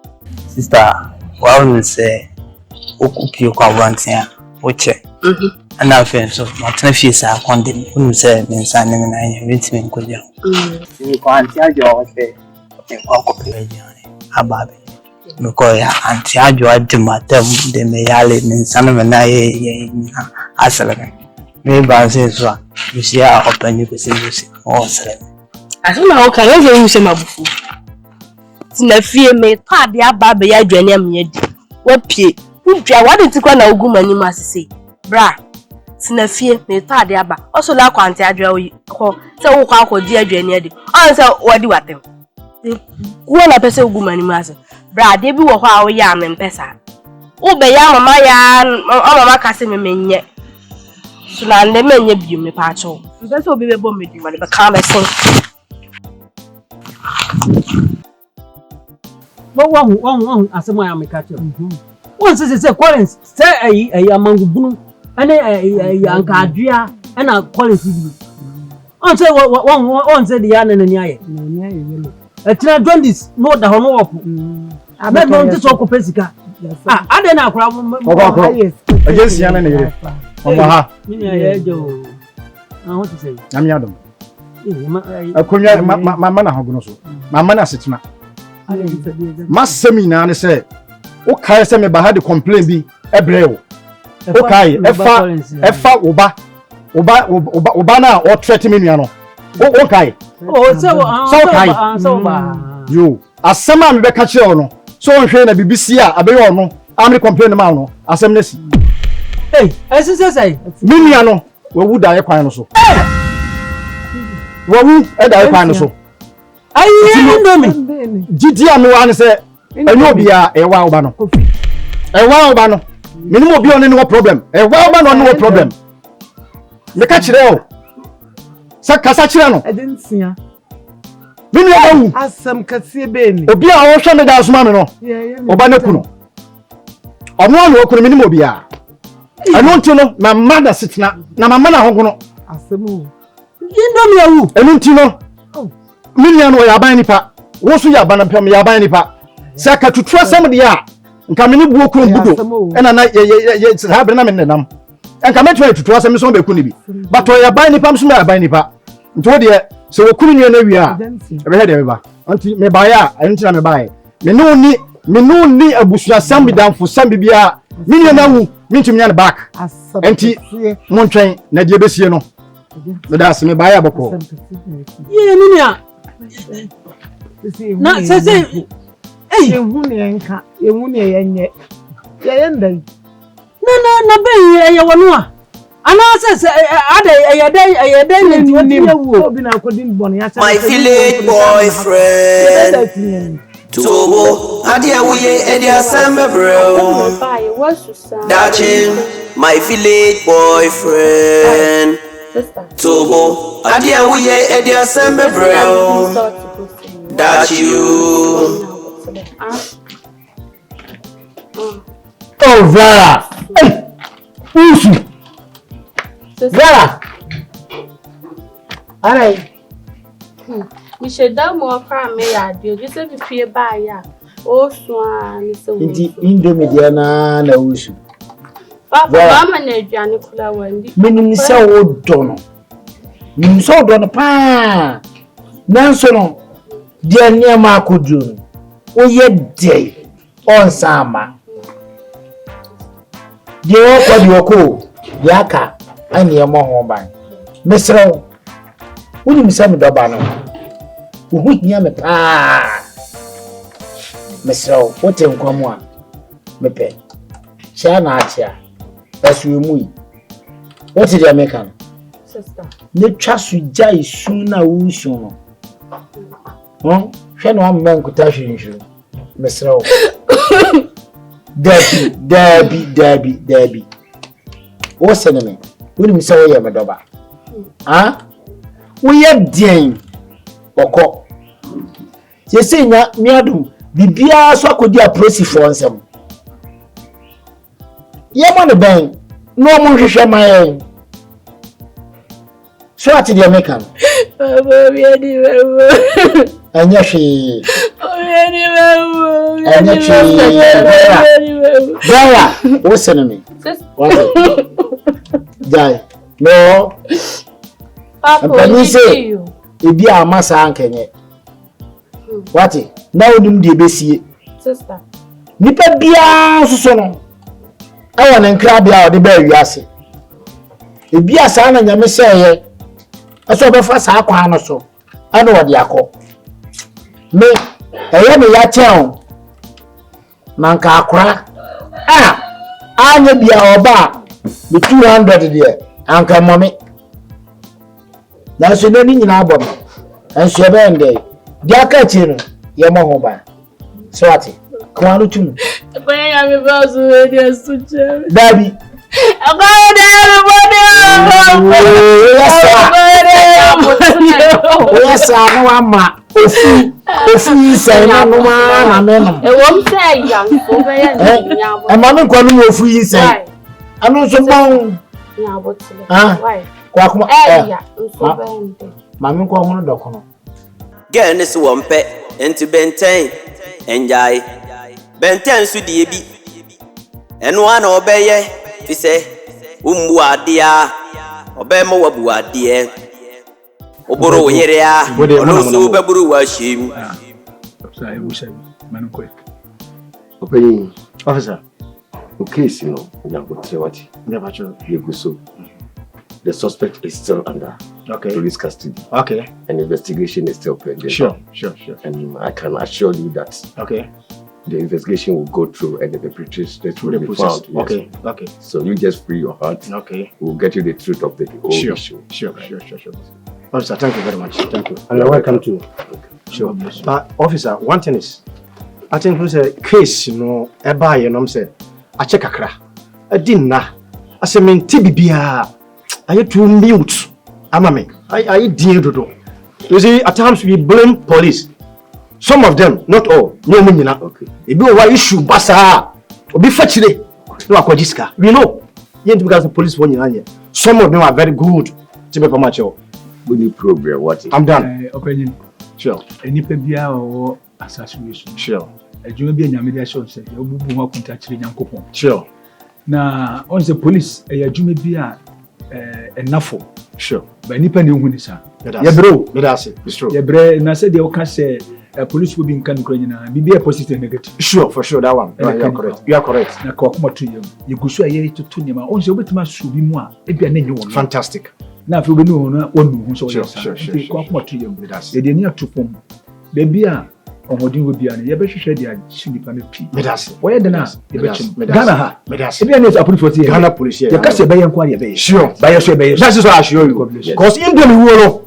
Sister, what will say? Okupi kwa wantia. Oche. Ana fe so matena fie sa condemn. Unu say me nsa ne me na ye ritimi nkoja. Ni kwa antia jo say. Kwa kopi ejani. Ababe. Because anti ajo admatem de me yale me nsa ne me na ye asala. Me ba say so. You see how open you say you see. Oh, sir. Asema o kan ye hu se mabufu. Tina fie me pa de ababe ya adwane am ye di. Wo pie. Udwa wade ti kwa na ogumani ma sese. Bra. Tina fie me pa de aba. Oso la kwante adwa ko se wo kwa akodi adwane adi. On se wodi watem. Wo na pese ogumani ma se. Bra de bi wo ho a wo ya me mpesa. Wo be ya mama ya mama ka se me menye. So na ne menye bi me pa cho. Mpese obi be bom me di ma be ka be sen. One asemo ya mekacho. One say Collins say ayi amangu bunu ane ayi anka adua na Collins bi. On say one say the yana nani aye. Etina Dondis no da ho no opo. Abe no nti so ko pesika. Ade na akura yes. Agency yana na yere. Omo ha. Ni aye jo. What to say? Ami adom. Akonya mama na hogo no so. Mama na setina. Masemi na ne say o kai say me ba ha de complain bi ebreo. O kai efa oba na o threat me nua no. O kai. Oh so kai. So ba. Yo, asema me be ka kire no. So on hwe na BBC a abeyo no. Amri complain ma no. Asem na si. Hey, say. Me nua no, we wu da ye kwan no so. Wo wu e da ye kwan no so. Ayi ndo me. Gidi am wan say enyo bia e wa oba no. E wa oba no. Minimum obi on no problem. E wa oba no problem. Me ka kire o. Sa kasa kire no. Edinsia. Mini oba wu. Asam kase be ni. Obi a wo hwe me da asoma me no. Oba na ku no. Omo no okuru minimum obi a. Anu nti no na mother sitina na mama na hogo no. Asemu. Ndo me awu. Anu nti no. Minian wo yaban nipa. Wo so yaban na pem yaban nipa. Sa ka tutu asem de a. Nka me ni buo kuro budo. E na ye ha bre na me nenam. Enka me twa tutu asem so be ku ni bi. But wo yaban nipa mso yaban nipa. Nti wo de se wo kunu ni na wi a. E be he de be ba. Anti me ba ya, enti na me ba ye. Me no ni abusua sam bi danfo sam bi bia. Minian na wu, mintum nya na back. Enti mon twen na de besie no. Me da se me ba ya boko. Ye ninia. Na say Ehu ne enka, ehu ne yenye. Ye ndai. Na be ye wono a. Ana say ade ne obi na akodin bon ya say. My village boyfriend. Tobo, adia wuye edia sembe bro. Dachin, my village boyfriend. Tobo, adia wuye edia sembe bro. That you. Oh, Vera. Usu. Vera. Alright. We should do more crime. May I do? Just if you feel by ya. Oh, swan. Inti Indomediana na usu. Papa, mama, ne Janicula Wendy. Meaning so dono. So dono pa. Nanso dia near Marco June. O ye day on Sama. Die wo kwa die ko. Die aka ane ye mo ho ban. Mesrew. Woni misa me doba no. Wo hu hia me pa. Mesrew, wote nkwamu a. Mepe. Chia na achia. Esu emu yi. Wote die meka no. Sister. Ne twa so gya isu na wo su no. Hwɛ no amma nkuta hwinhwiri. Mesrew. Dabi. Wo sene me. Woni mi se wo ye me doba. Ah? Wo ye den. Okọ. Se se nya miadum bibia so akodi aprosi fo nsem. Ye mo ne ben. No mo hwehwe man. So ati de American. Baba bi adi baba. Anya hwe. Daya, what's in me? Daya, no. Papa, you say, if you are massa ankenye. What? Now, do the besi. Sister. Nipa bia so no. I want to crab ya the bear yasi. If you are son and you say, I saw the first aqua so. I know what you are called. Me. Eya me ya chen manka akra anya bia oba be 200 there anka mommy na so ni nyina abom enso be ende dia ka chi no ye mo ho ba so ati kwa no tum ko ya me ba so we dia suche dabi yes no ama ofu say na no ma me no e won say yan so be ya nya bo e ma me kwa no ofu yi say anu so bon nya bo tile why kwa kuma ya so be ende ma me kwa hono dokono Girl is one pet into benten enjoy benten su die bi eno ana obeye fi say umbu adia obema wabu adie oboro oyere a ono so beburu wa shim Sorry, we say man quick. Open Officer, case, you know, never sure. you go so. The suspect is still under police custody. Okay. And investigation is still pending. Sure. And I can assure you that the investigation will go through and the perpetrators will be found. Yes. Okay. So you just free your heart. Okay. We'll get you the truth of the whole issue. Sure. Officer, thank you very much. Thank you. And you're welcome to. Sure. But officer, one thing is, I think who's a case, you know, eba you know say, I check akra. I didn't na. I say men tibia. I to mute. Amame. I dear do. You see, at times we blame police. Some of them, not all. No mean okay. If you why issue basa, obi fetchile. No akwajiska. We know. Yen because the police won here. Some of them are very good. Tibe macho. Good program. What? I'm done. Opinion. Sure. Any pebia or assassination. Sure. A Jubian Yamidia show said, you will walk into Yankopon. Sure. Now, on the police, a Jumibia enough. Sure. But any penny who is a. Yeah, bro. That's it. It's true. Yeah, bro. And I said, you can say a police will be in Canada. Be a positive negative. Sure, for sure. That one. You are correct. You are correct. Now, Kokuma to you. You go so a year to Tunima. On the way to my Subimwa. If you are new. Fantastic. Now, if you know one, so sure. Kokuma to you. They did not to form. Baby, Omodin will be an Yabeshi Shadia, Shinipan P. Medasi. Where the Nas? Ghana. Medasi. If you are not approved for the Ghana police, you can't say by inquiry. Sure. By your survey. That's what I assure you. Because Indomie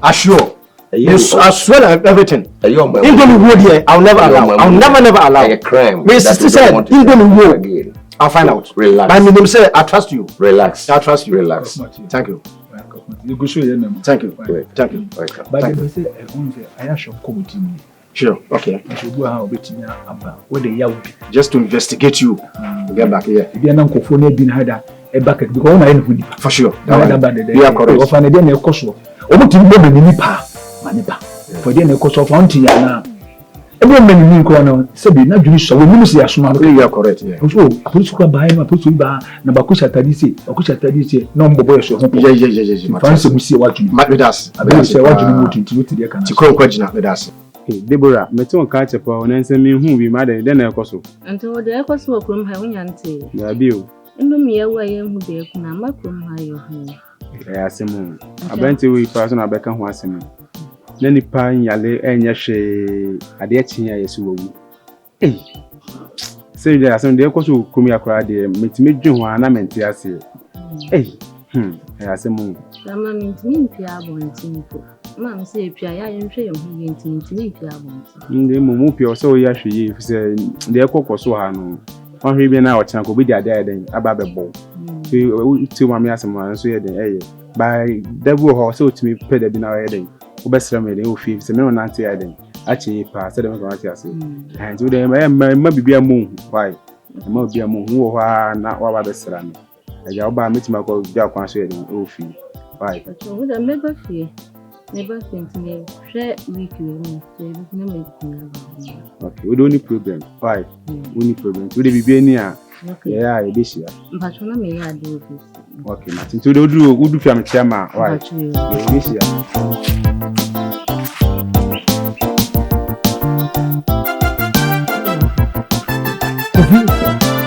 assure. Yes, I swear everything. Indomie wood here, I'll never allow. I'll never allow. A crime. My sister said, Indomie wood. I'll find out. Relax. My name say, I trust you. Relax. I trust you. Relax. Thank you. You go show them. Thank you. Thank you. But they say, I am sure come with me. Sure. Okay. I should go out with me where the yaw. Just to investigate you. Get back here. If you are not conforming, been had a bucket because I know for sure. You are correct. Of an idea, of course. Omo ti bo me ni pa manipa for dey na cost of auntie ya na e bo me ni nko no se bi na dwuni so we mu se asoma no you are correct yeah so apolisi kwa ba no apolisi ba na ba kucha tadisi no mbobo ye so ho yeah fancy mu se waju madas abi se waju ni mutu nti dey kana ti ko kwagina madas Deborah meti on ka chepa on ense me hu bi ma de na ekoso nti wo de ekoso okrum ha unya nti ya bi o ndo me wa ye hu be ku na makrom ha ye hu asemu abante we person abeka ho asemu na nipa nyale enye hwe ade achinya yesu wo say there asemu de koso kumi akora de metime dwe ho ana mente ase asemu sama mentimi mpia abontin ko ma say pia ya yenhwe ye hu ye ntimi pia abontin nde mu pia so ya hwe ye say de kokoso ha no hwe bi na ochana ko bi de ade eden aba bebo tu mami asemu so ye den by devil ho so to me pay the bina eden obesra me den ofi se me na ante eden achi pa se dem ko ante ase and to dem ma bibia mu why ma bibia mu wo ha na wa ba besra me eja oba metima ko bia kwan so eden ofi why so da me ba fie never think me share week you so you no make me okay we don't need problem why we need problem to the bibia ni a yeah e be shia but na me ya do office okay Martin to do udu fiam chama why e be shia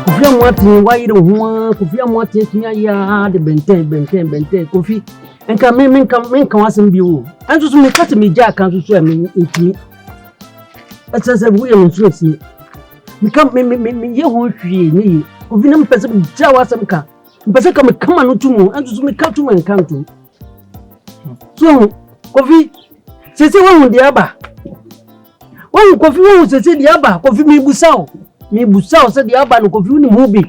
Kofi amwati wa ire ho Kofi amwati tunya ya de benten Kofi enka men wasem bi wo anso so me kate me ja kan so so me etimi atasa bu ye nso si me ye ho hwie ni Kofi na mpese ja wasem ka mpese ka me kama no tumu anso so me ka tumu enkanto so Kofi sese wo ndi aba wo Kofi wo sese di aba Kofi me busao se di aba no Kofi ni mu bi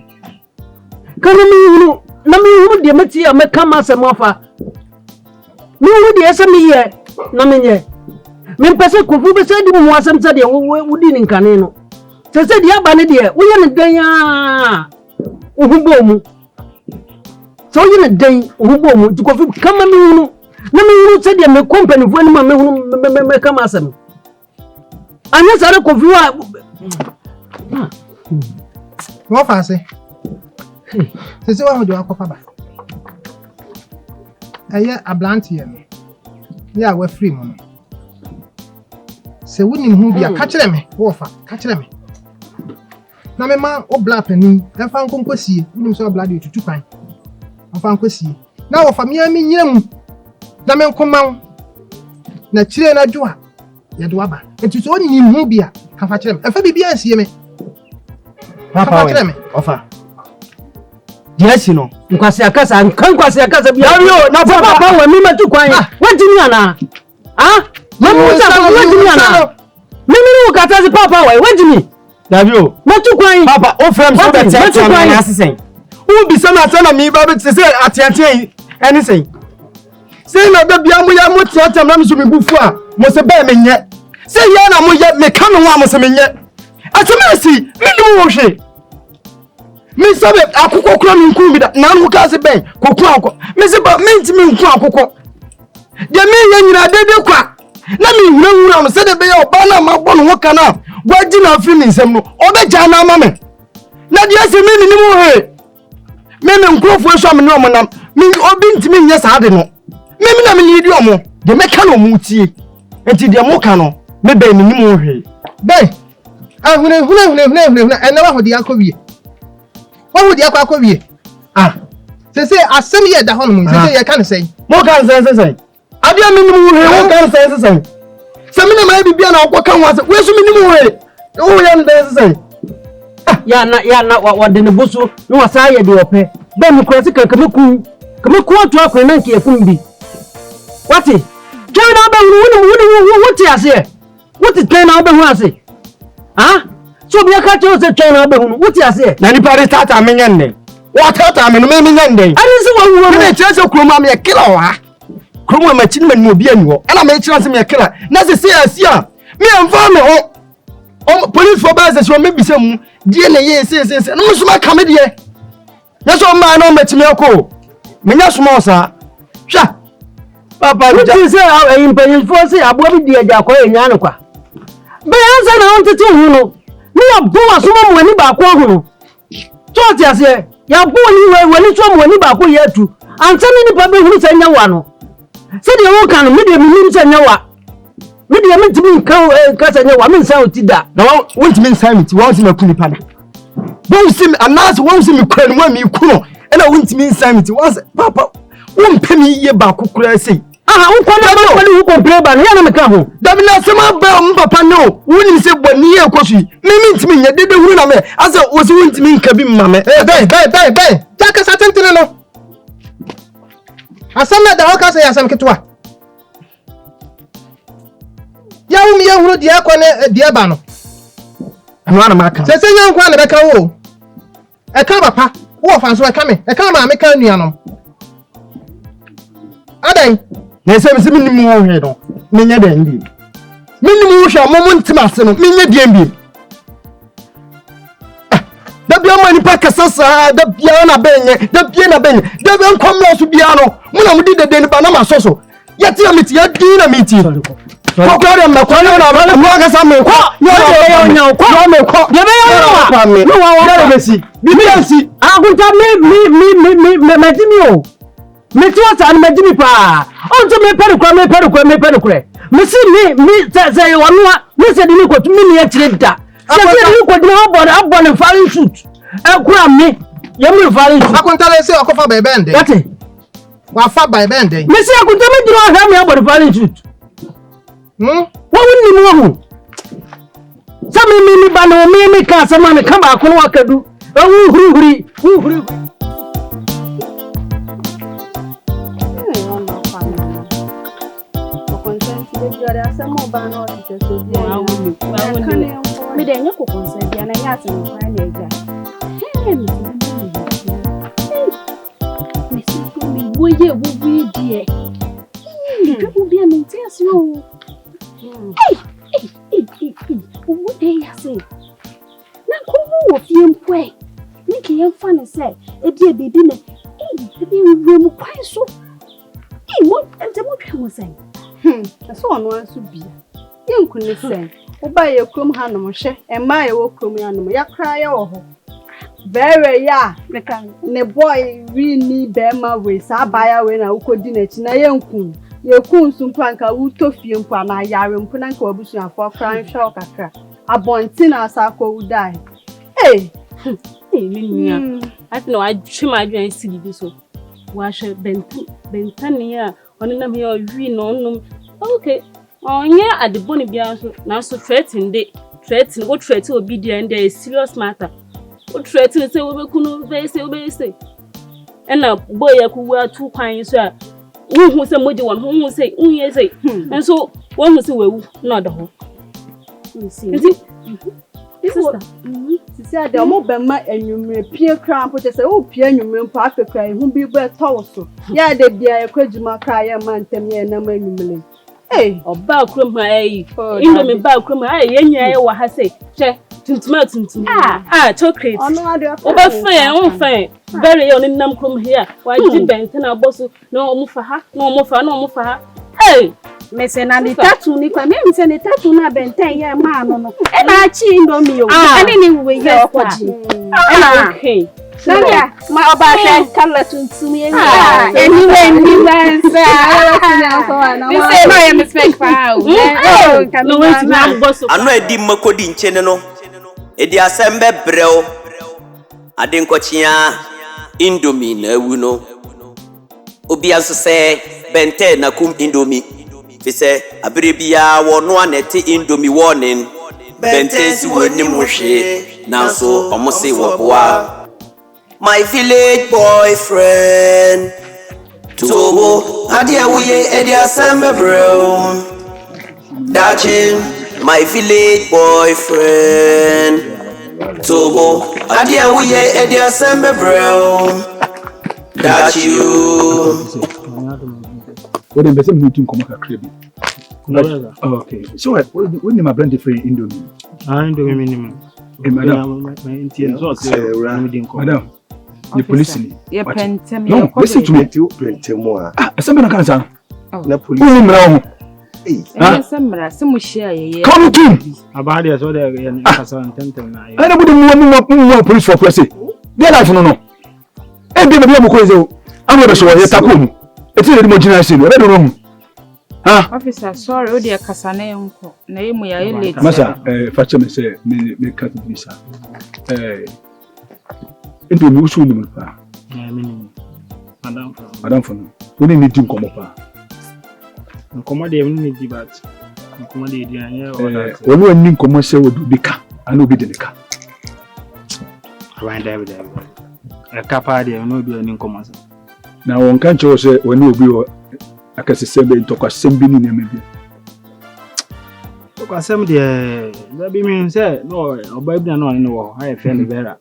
kana me hunu na me hunu de meti ya me kama se mo afa me hunu de ese me ye na me nye me pese Kofi be se di mu asem se de wo di ni nkane no se di aba ne de wo ye ne dan ya wo hu bo mu so ye ne dan wo hu bo mu di Kofi kama me hunu na me hunu se de me company fo ni ma me hunu me kama asem anya sare Kofi wa What fancy? Say what do I call Papa? A blunt here. Yeah, we're free, Mama. Say, wouldn't who be a catch me? Offer, catch me. Now, my man, oh, black penny, and found Concosi, wouldn't so bloody to 2 pine. I found Cosi. Now, for me, I mean, young. The man come out. Na chile na jua. Ya duaba. And it's only in Mubia. Have a chim. If I be a see me. Papa, offer. Yes, you know. Nkwasi akasa bia. Yo, na papa wa mi matu kwan. What do you ana? Ah? Mama what do you ana? Mimi ni ukata si papa wa. What do you? Davio. Matu kwan. Papa, o frame so that matu kwan asisen. Who be some atana mi ba be say atiantia anything. Say na da bia mo ya mo tiata na mi so mi bufu a mo se ba me nye. Say ya na mo ye me ka me wa mo se me nye. Atumesi, mi ni mo hwe. Me sabe akukọ kura mi nku bi da na no ka se ben kokun akọ me se ba me ntimi nku akukọ de me ye nyina dede kwa na me wura am se de be ya oba na ma bọ no ho kana gwaji na afi mi nsem no obeja na ama me na de ase me ni mo he me nkrofo so am ne omo nam me obi ntimi nye sa de no me na me ni di omo de me ka no mu tie enti de mo ka no me be ni mo he be ahune ena wa hodi akowie what would you call me? Ah, they say, I send you at the home. They say, I can't say. What can say? I don't mean, what can say? Some of them might be an awkward come was where's the minimum way? Oh, yeah, say. Ya na what the busu, no, I say, you pay. Ben, you cross a Kamaku to a Kranaki, a Kumbi. What is? Turn out what I say? What is turn out the say? Ah? So be a catch the China, what I say? Nani Paris Tata Mingende. What Tata Mingende? I didn't see one woman, just a Kruma, a killer. Kruma, my children will be annual, and I may chance me a killer. Nothing say as ya. Me and farmer. Oh, police for business, or maybe some DNA says, and who's my comedy? That's all my own Metimako. Minas Mosa. Sha. Papa, what is there? I am paying for say, I bought the Jaco in Yanaka. But I wanted to know. Me a boa so mo ni ba ko hunu church ase ya bo ni we so mo ni ba ko yetu anse ni pa be hunu se nyawa no se de wo kan me de mi se nyawa me de me timi kan ka se nyawa me nsa otida na wo ntimi nsa mi ti wo ntimi akuni pada won't see me, and now won't see me crying when me cool, and I won't mean sanity. Was Papa won't pay me ye back who could I say? Who complain about here? Come, that will not some Papa no, wouldn't say 1 year, cause me means me, did the winner, as I was going to mean Kabin Mamma. Bang, Jack is attempting enough. I saw that the hawker say, as I'm Ketua. Young me, who dear Diabano. I'm one of my cars. Say, young one, I can't. I can't, Papa. What fans were coming? I can't make a niano. Aday, they say, minimum head on. Minya dendi. Minimum shall moment to master, minya DMB. The Biamani Pacasasa, the Piana Benye, the Piana Benye, the Bian Comlos to Piano, when I did the Den Panama Soso. Yet, you meet your dinner meeting. What wouldn't you know? Some me bano me can some man come back on what can do. What they say? Now, come of you, pray. Nicky, young funny say, a dear baby, room quite so. What and the what was saying? That's all one to be. You couldn't say, or buy your crumb hanum, and my old crumb animal, ya cry oh. Very ya, the boy really bear my ways. I buy a winner who could dinner in a young coon. Your coon soon plank a wood to film for my yarn, Punanko bush and for crying shock a crack. A born sinner Sako would die. Hey, I know I trim my joint silly so. Wash a Bentania on a number of green on. Okay, on here at the Bonnie Biaso, now so threatening day. Threatening what threat will be there and there is serious matter. What threatening say we couldn't say. And now, boy, I could wear 2 pints, sir. Who say one who say, and so one will say, well, not the whole. This is the mobile and you may peer cramp, which is oh, peer you may park the cry, whom be bad torso. Yeah, they be a quadrima cry a man, 10 years, no man. Hey, or bow crumb my Indomie bow crumb my eye, what I say, check. Chocolate. Over fair, very on in them come here. Why did Benton our boss no more for her, no more for her? Hey, Miss and the tattoo, Nick, maybe send a tattoo, not Benton, yeah, man, and I cheated on me. And anyway, you're okay. My about color to me. Anyway, I am respect for how. I'm ready, Makodin Channel. Edi asembe breo adenkochia Indomie na wuno obi anso se bente na kum Indomie fi se abrebia wo no anete Indomie warning bente si woni mohwe na so omose wo boa my village boyfriend Tobo adia wuye edi asembe breo dachin my village boyfriend Tobo adia wuye edia sembe bro that you what the person who think come kakra bi okay so what name my brand different Indomie Indomie minimum madam madam the police ni no listen to me pentemo asamba na kansa na police come to about this so there na anybody mu police for press their life no e be be mo ko ezo amore so ye takom eti le mo gina se no e do no officer sorry o de kasa na enko na emu ya late masa fache me say me cut visa Into me usu ni pa. Madam for no. We need to come up. Nkomo de me need but nkomo de di anya o that. We no ni nkomo se wo do bika. Ana obi de nika. Right there. A capa de no be any nkomo. Na won kan che wo se we ni obi o akasese be ntokwa bi ni na me bi. To kwasem de that be mean say no oba bi na no ni wo ha e friend Vera.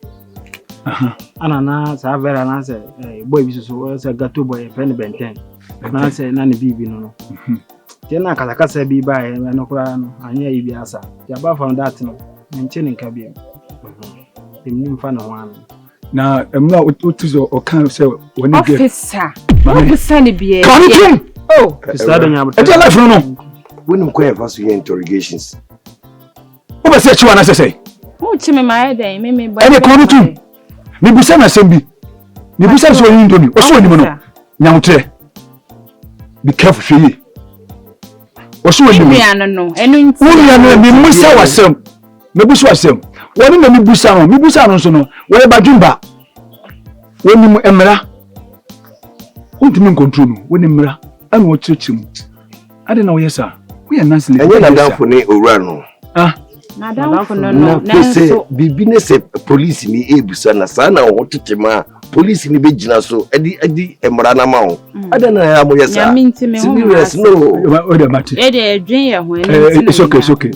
Ana na sa Vera na say boy bi so say gato boy friend Benten. Na say na ni bibi no. Tena kasa bi ba e no kura no anya yi bi asa. Ya ba found that no. Nche ni nka bi. Emi mfa na ho ano. Na emna otizo o kan say woni ge. Officer. Officer ni bi e. Oh, officer do nya. E dey life no. When we go for interrogations. Who be say chiwa na say? Who chime my head me boy. E dey kon tu. Me busa na sembi. Me busa so yin domi. O so ni mo no. Nyamutre. Be careful she. O so ni mo. No. Enu nti. Uri no me musa wasem. Me busa wasem. Woni na me busa no so no. We ba dwumba. Woni mu emra. Untimi control no. Woni emra. Anu o chirechim. Ade na wo yesa. We are Nancy. Enye na dan for ni owura no. Na dan for no. Na so bibi ne se police ni ebusa na sa na wo tetema police ni begina so edi emra na ma wo. Ade na ya mo yesa. Serious no. O de mate. E de adwen ya ho It's okay.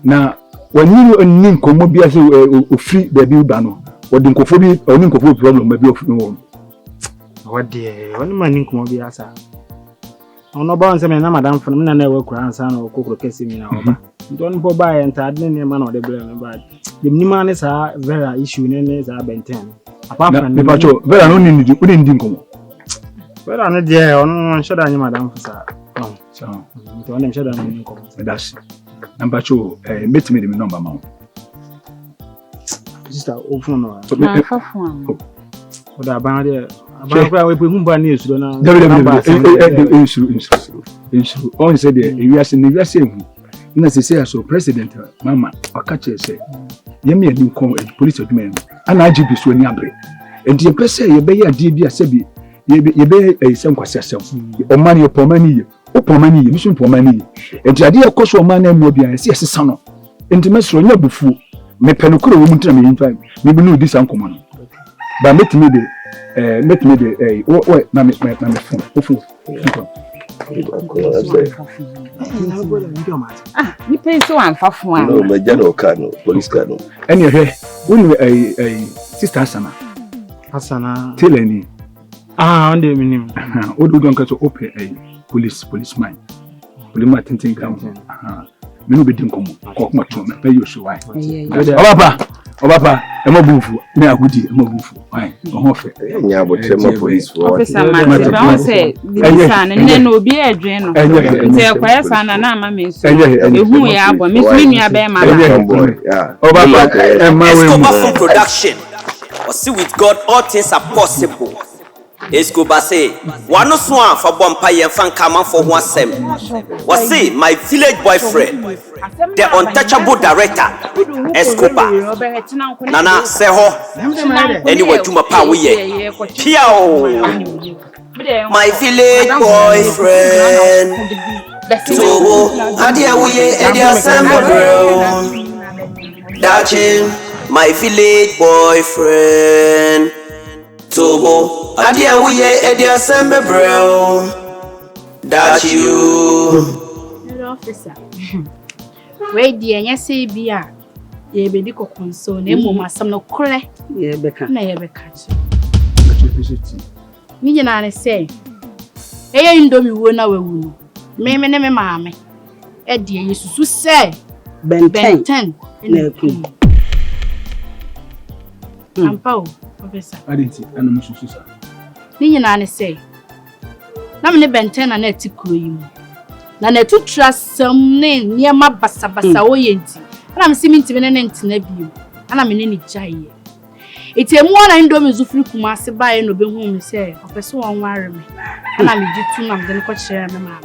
Na wani oni nkomo bia se o free baby ba no. Wodi nkofo bi oni nkofo problem ma bi o free no. Wodi oni mani nkomo bi asa. Ono ba onse me na madam for me na we kura ansa na okokoro kesi mi na oba. Don bo ba enta adne ne ma na ode ble me ba. Dem ni ma ne sa Vera issue ne sa Benten. Apart from me pacho Vera no ni ndi udi ndi nkomo. Vera no de ono shoda anyi madam for sa. So to ono shoda anyi nkomo. That's number 2 meet me the number ma. Sister ofun no. Na fafu. Oda ban de Abakwa we humba ni esuro na. Insuru. On said the wiase ni wiase hu. Na say so president mama akache say. Yemi adi kon police adman. Ana ajibi so ni abre. Enti ye pese ye be ya die bi asebi. Ye be esem kwase asem. Omani opomani ye. Opomani ye, misun opomani ye. Enti ade ekoso omani amu bia se yesesa no. Enti mesro nya bufu. Me penukuro wo mutra me yinfa. Me bi no di sankomo no. Ba metimi de let me the what na me phone. You pay so am fafu am. No, my general car no, police car no. Any here, when a sister Hasana. Tell any. On the minimum. What do you want to open a policeman? Policeman tinting come. Me no be din komo. Kok ma to me pay you so why. Obapa, emobufu, me agudi, emobufu. Why? Oho fe. Nya botre ma police for. Officer man, I say, the son and then obi adwen no. Say kwaya sana na ama me so. Ehu ya abo, me so nua be ma ba. Obapa, Escobar production. Or see with God all things are possible. Escobar say, "Wano swan for bompa yemfan kama for one sem." Was say my village boyfriend, the untouchable director, Escobar. Nana say ho. Anyway, Juma pa we ye. Piao. My village boyfriend. So, adia we ye adia sambo. Dachin, my village boyfriend. Tobo, adia we ye adia sambo bro. That you. Officer. Wait, dear, yes, say be a ye be the console, name my son no correct. Ye beka. Na ye beka. Me na say. Eh, indomie wo na wewu. Me mama. Eh, dear, you say. Benten. Na ku. Ampa, Officer. I didn't see any mususa. Ni na say. Na me Benten na na tikuro yi mu. Na na tu trust some near my basa oyenti. And I'm seeming to be an antinabio. And I'm in any jay. It's a more indomie zufri kumasi by no be home, say, or person won't worry me. And I'm due to I'm going to share my man.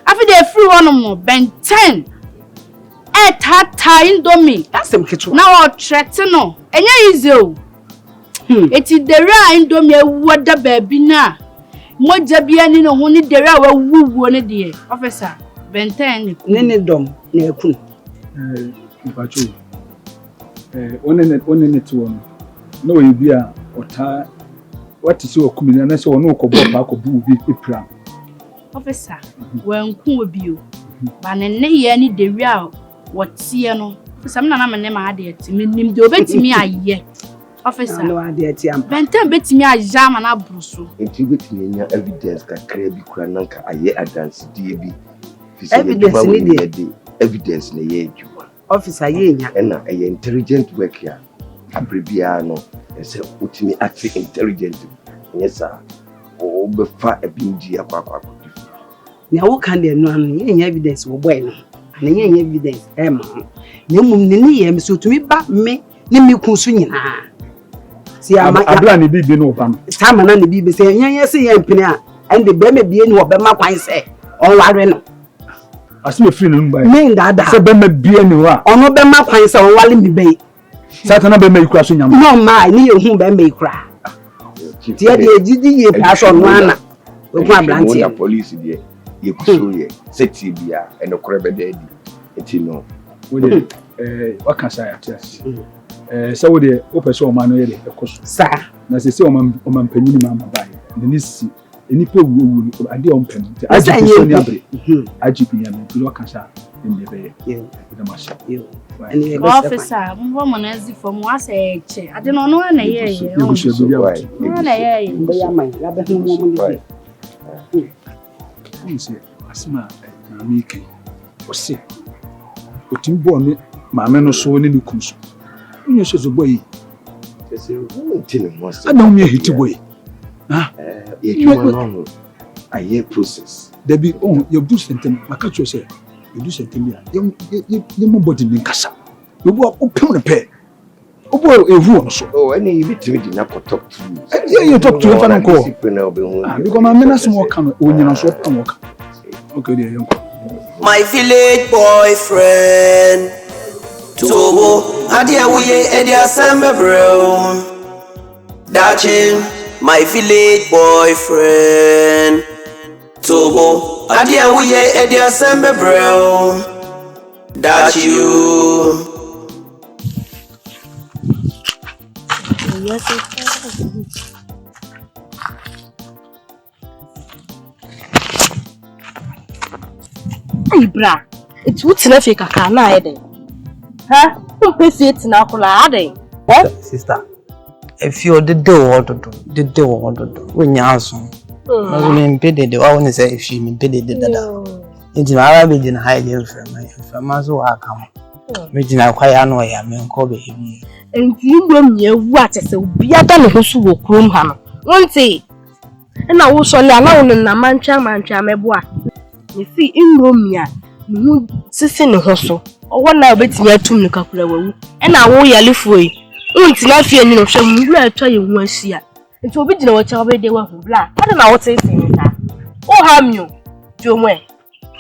After the free one more, Benten. At that time, indomie. That's some kitchen. Now I'll threaten no. And yeah, is you. Eti dere a ndom ya wada baabi na. Moja bia ni no ho ni dere a wawuwo ne de. Officer, benten ne dom na ekun. Ipacho. Onene tuwo no. Na we bia ota what is your community na so no ko bo pa ko bu bi ipra. Officer, wanku obio. Ba ne ye ni dere a wotie no. Officer me na me ma ade ati nim de obetimi aye. Officer, no ade ati am. Benten betimi ajama na bruso. Enti betimi nya evidence ka kra bi kura nanka aye adance die bi. Evidence ni de. Evidence na ye adwuma. Officer ye nya. Na aye intelligent work ya. Abribia no ese utimi act intelligent. Yes sir. O be fa ebindi akwa. Nya wo kan de no an ye nya evidence wo boy no. Na ye nya evidence ma. Na mum ni ye me so tumi ba me ni mi kun so nyina. Si abla ni bibi no ba no. Sama na ni bibi se nya se ye mpene a ende be me bie ni wo be ma kwan se on ware no. Asime free no mba. Me ndada. Se be ma bie ni wa. Ono be ma kwan se on wale mi be. Satana be ma ikura so nyam. No ma ni ye hu be ma ikura. Ti e de ejidi ye pa so no ana. Oku abranti. Ya police die ye kuso ye. Seti bia enokore be de di. Enti no. We waka sa ya ties. So we de opeso ma no ye de ekoso. Sa. Na se o man panyin ma ma bai. De ni si eni pe wu ade o mpan. Aji so ni abre. Aji bi ya no waka sa ndi be ye. De ma sha. Officer, mbo mo na zi fo mo ase che. Ade no no na ye ye. No na ye ye. Mbo ya man, la be hu mo mo ni. Nse asima na miki. Ose. Otimbo ni maame no so ni kunso. Onye so boy. Ese ntini mo se. Ada me hiti boy. Ah, ye tuma no. Aye process. There be you do something. Maka cho say. You do something here. You mo body ni kasa. You go open the pair. Obo evu on so. Oh, any bitimi di na talk to you. Yeah, you talk to you for nko. Because my men small can onyina so pan work. Okay, there you go. My village boyfriend Tobo Adia Wuye Edia Samba Brown Dachin My village boyfriend Tobo Adia Wuye Edia Samba Brown That you Ibra, it's what's left a cana, huh? Who pays it now? Sister, if you're the door to do, when you answer, I will impede the one say if she impeded the it's my rabbit in high from us who are come. Making a quiet no, I am Kobe. And you don't know what is a beata who will groom him. One say, and I was only alone in a mancha meboa. You see, in Romania, you sissing a hustle, or one now bet me to Nikakura, and I will yell for you. Won't not fear no shall you try you once here. It will be no child they were black. I don't know what to say. Oh, harm you, Joe Way.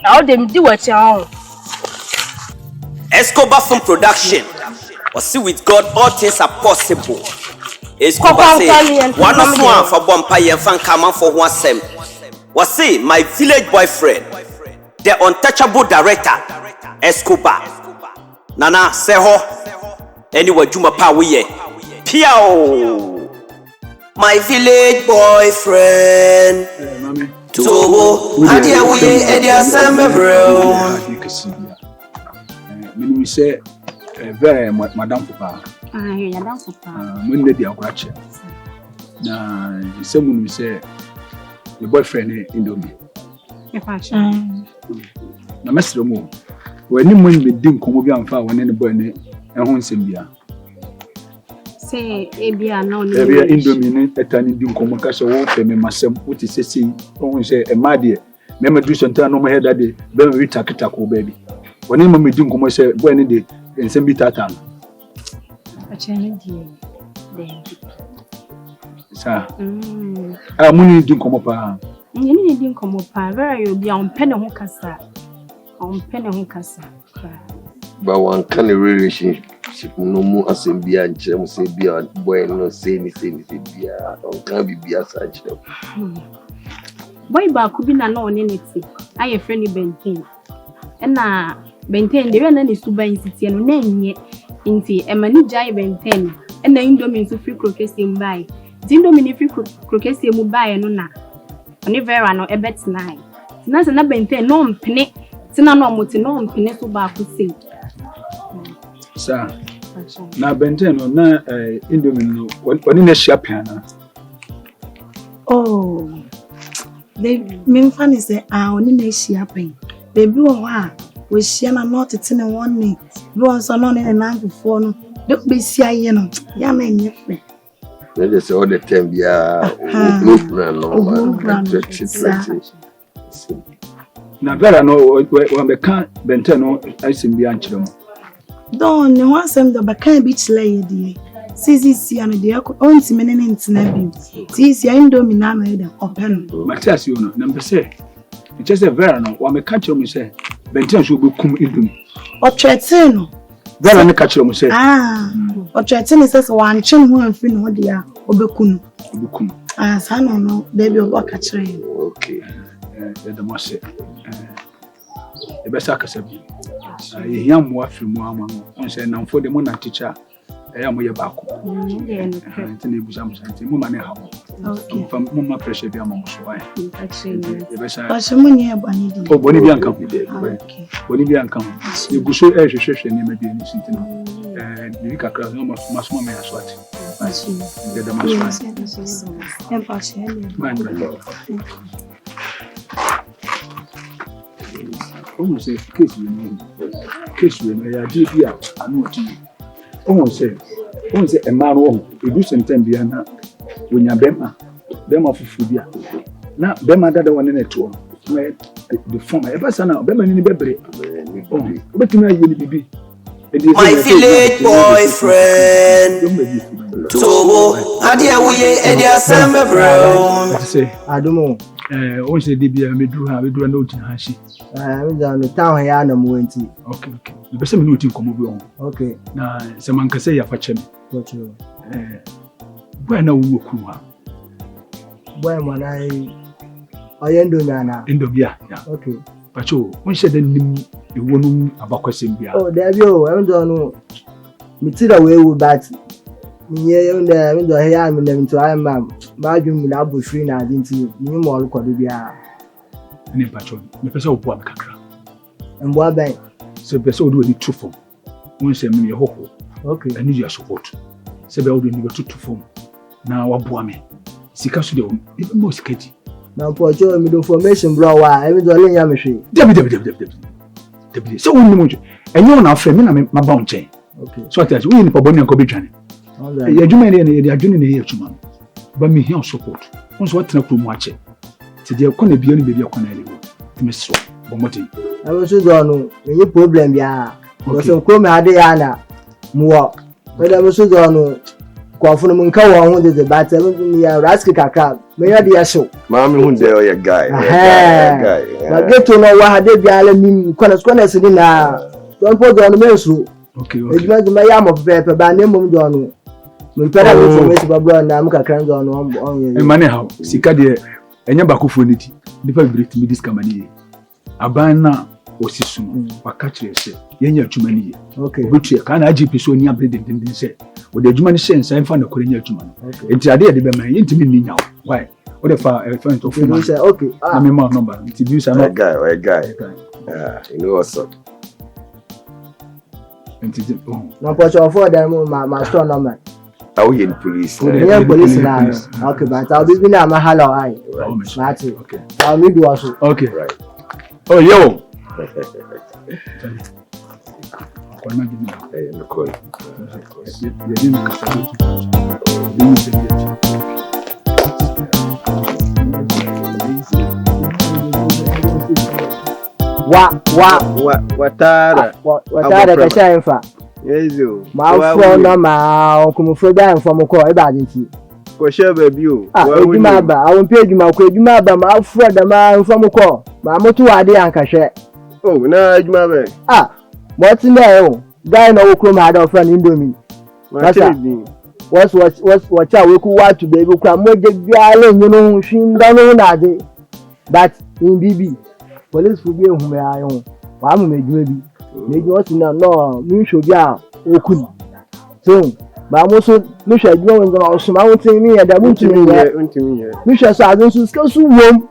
Now them do what your own. Escobar from production. Or see with God all things are possible. Escobar say, one of one for Bompire and Fan Kaman for one sem. Was say my village boyfriend, the untouchable director, Escobar. Nana Seho, anyway, Juma Pawiye. Piao, my village boyfriend. Tobo, Adia Wuye, Edia Samba Brown. We say, very Madame Papa. Madame Papa. When they are watching. Now, someone will say, your boyfriend in Indomie. Na mesre mo. When you win with Dim Komobi and Fa when anybody and won't send you. Say, Abia, no, Abia Indomie, a tiny Dim Komokasha won't pay me myself. What is saying? Don't say a maddy. Never do something no my head that day. Then we take it up, baby. When you make Dim Komo say, when it day, and send me tatan. A Chinese day. Sir, I'm only Dim Komopa. You didn't come up, very you'll be on penny hookasa. On penny hookasa. But one kind of relationship no more assembly and Chem say be on boy no say anything bia on can be bia such. Boy ba could be na no neti. I friendly Benten. Na Benten de na ni suba insiti no na nye inti e mani jai Benten. Na indomie so free crochet mbai. Indomie free crochet mu bai no na. Oni vera no e bet nine. Na se na Benten no mpene. Tina no moti no mpene so ba ku sei. Sir. Na Benten no na indomie no woni na shia piana. Oh. Me funny say oni na shia pen. Baby wo ha we shia na not tin one ni. Bi won so no ne na before no. Do be shia ye no. Ya na nye fe. They just all the time bia na vera no we meka Benten no asim bia nkyere mo. Don ne ho asem do baka bi chile ye die. Sisi ano de on ti menene ntina bi. Sisi indomie na na eda open. Matias you no na mpese. It just a vera no we meka kyere mo say Benten so be kum indomie. O twete no. Vera ne ka kyere mo say. O twete ne say wan kyen ho amfi no de a obekunu. Obekunu. Sa no baby o ka kyere. Okay. The mose. The best akasabi. Ye yam mo afiri mo ama no. On say na mfo de mo na teacher. Am ye baako. Ntene busa mo santi mo mane ha mo. Okay. Mo ma pressure bi ama mo so why. The best. Asemo nye abani di. O boni bi anka mo. Okay. Boni bi anka mo. Ye guso hwehwehwe ne ma bi ni sinti no. Ni kakra no maso me aswati. The damaswa. Almost say case we know ya di bia anu oti. Almost say a man wo e do sometime bia na wonya bema fufu bia. Na bema dada won na to no the form e ba sana bema ni bebre. Obetumi aye ni bibi. My village boyfriend. Tobo adia wuye edia sembe bro. Say adumo on say de bia medru ha medru na otina ha shi. Me da no town ya na mo nti. Okay. You be say me no tin komo bi on. Okay. Na se man ka say ya fa chem. Ocho. Boy na wo ku ha. Boy mo na oyendo na. Indomie ya. Okay. Pacho, on say the nim e wonu abakwasem bia. Oh, there you go. I don't know. Me tira we will bat. Me on the window here and them to I am badum na bushri na dinti. Me mo lo kodo bia. Ni pacho, me pese obo am kakra. Mbo ben. So pese odo ni two form. On say me hoho. Okay. I need your support. Se be odo ni be two form. Na waboa me. Sika so de even more sketi. Na pocho me do formation bro wa. Every do le nya me hwe. Debi. So wonu mo. Enyo na afre me na me ba onchen. Okay. So atati we ni pa boni anko bedwane. Alright. Ya juma ne ya adwune ne ya chuma. Ba me here support. Won so watena kro mu ache. Ti de ko na bia ni bebi akona ile wo. Ti me so bo motin. I was so no any problem bia. Because kro me ade ya na mo. Whether me so no kwafo no nka wo ho de bat me ya raski kakra. Me ya de ya show. Mami hu de oya guy. Na geto no wa hade bia ala nim kona se ni na. Don't put on me so. Okay. Ejuma de ya mo pepe ba ne mum do no. Me pera information ba bro na am kakra do no on ye. E mane ha sika de enya bakofo ni ti. Nipa break me this kamani. Aban na osisu no waka kire se yenya adwuma ni ye. Okay. Obetua ka na agp so ni abre den se. O de adwuma ni she nsan fa na kore nya adwuma no. Enti ade de be man yentimi ni nya. Why? O de fa friend to phone. Okay. Na me ma number. Nti bi sa no guy. You know what's up. Na pocho for them my store number. I will hear the police. Yeah, police now. Okay, but I'll be na ma hello ai. Mati. Okay. I'll need you also. Okay. Right. Oh, yo. Watara kasha enfa. Yezo. Ma fro na ma okumufro da enfa mo ko e ba dinti. Ko she baby o. Eduma ba, awon pe eduma ko eduma ba ma fro da ma enfa mo ko. Ma motu ade an kahwe. Oh, na eduma ba. Mo ti na e o. guy na wo krom had of friend Indomie. What's we could watch to baby kwa moje biale nyunu shinda no na de. That in BB. Police will be home ayon. Wa mu medwe bi. Meji o si na no mi shobi a okun. So, ba mo so mi hwe adwo won na o so ma wotin mi ya da mu ntimi ye. Mi hwe so azun so ska su wom.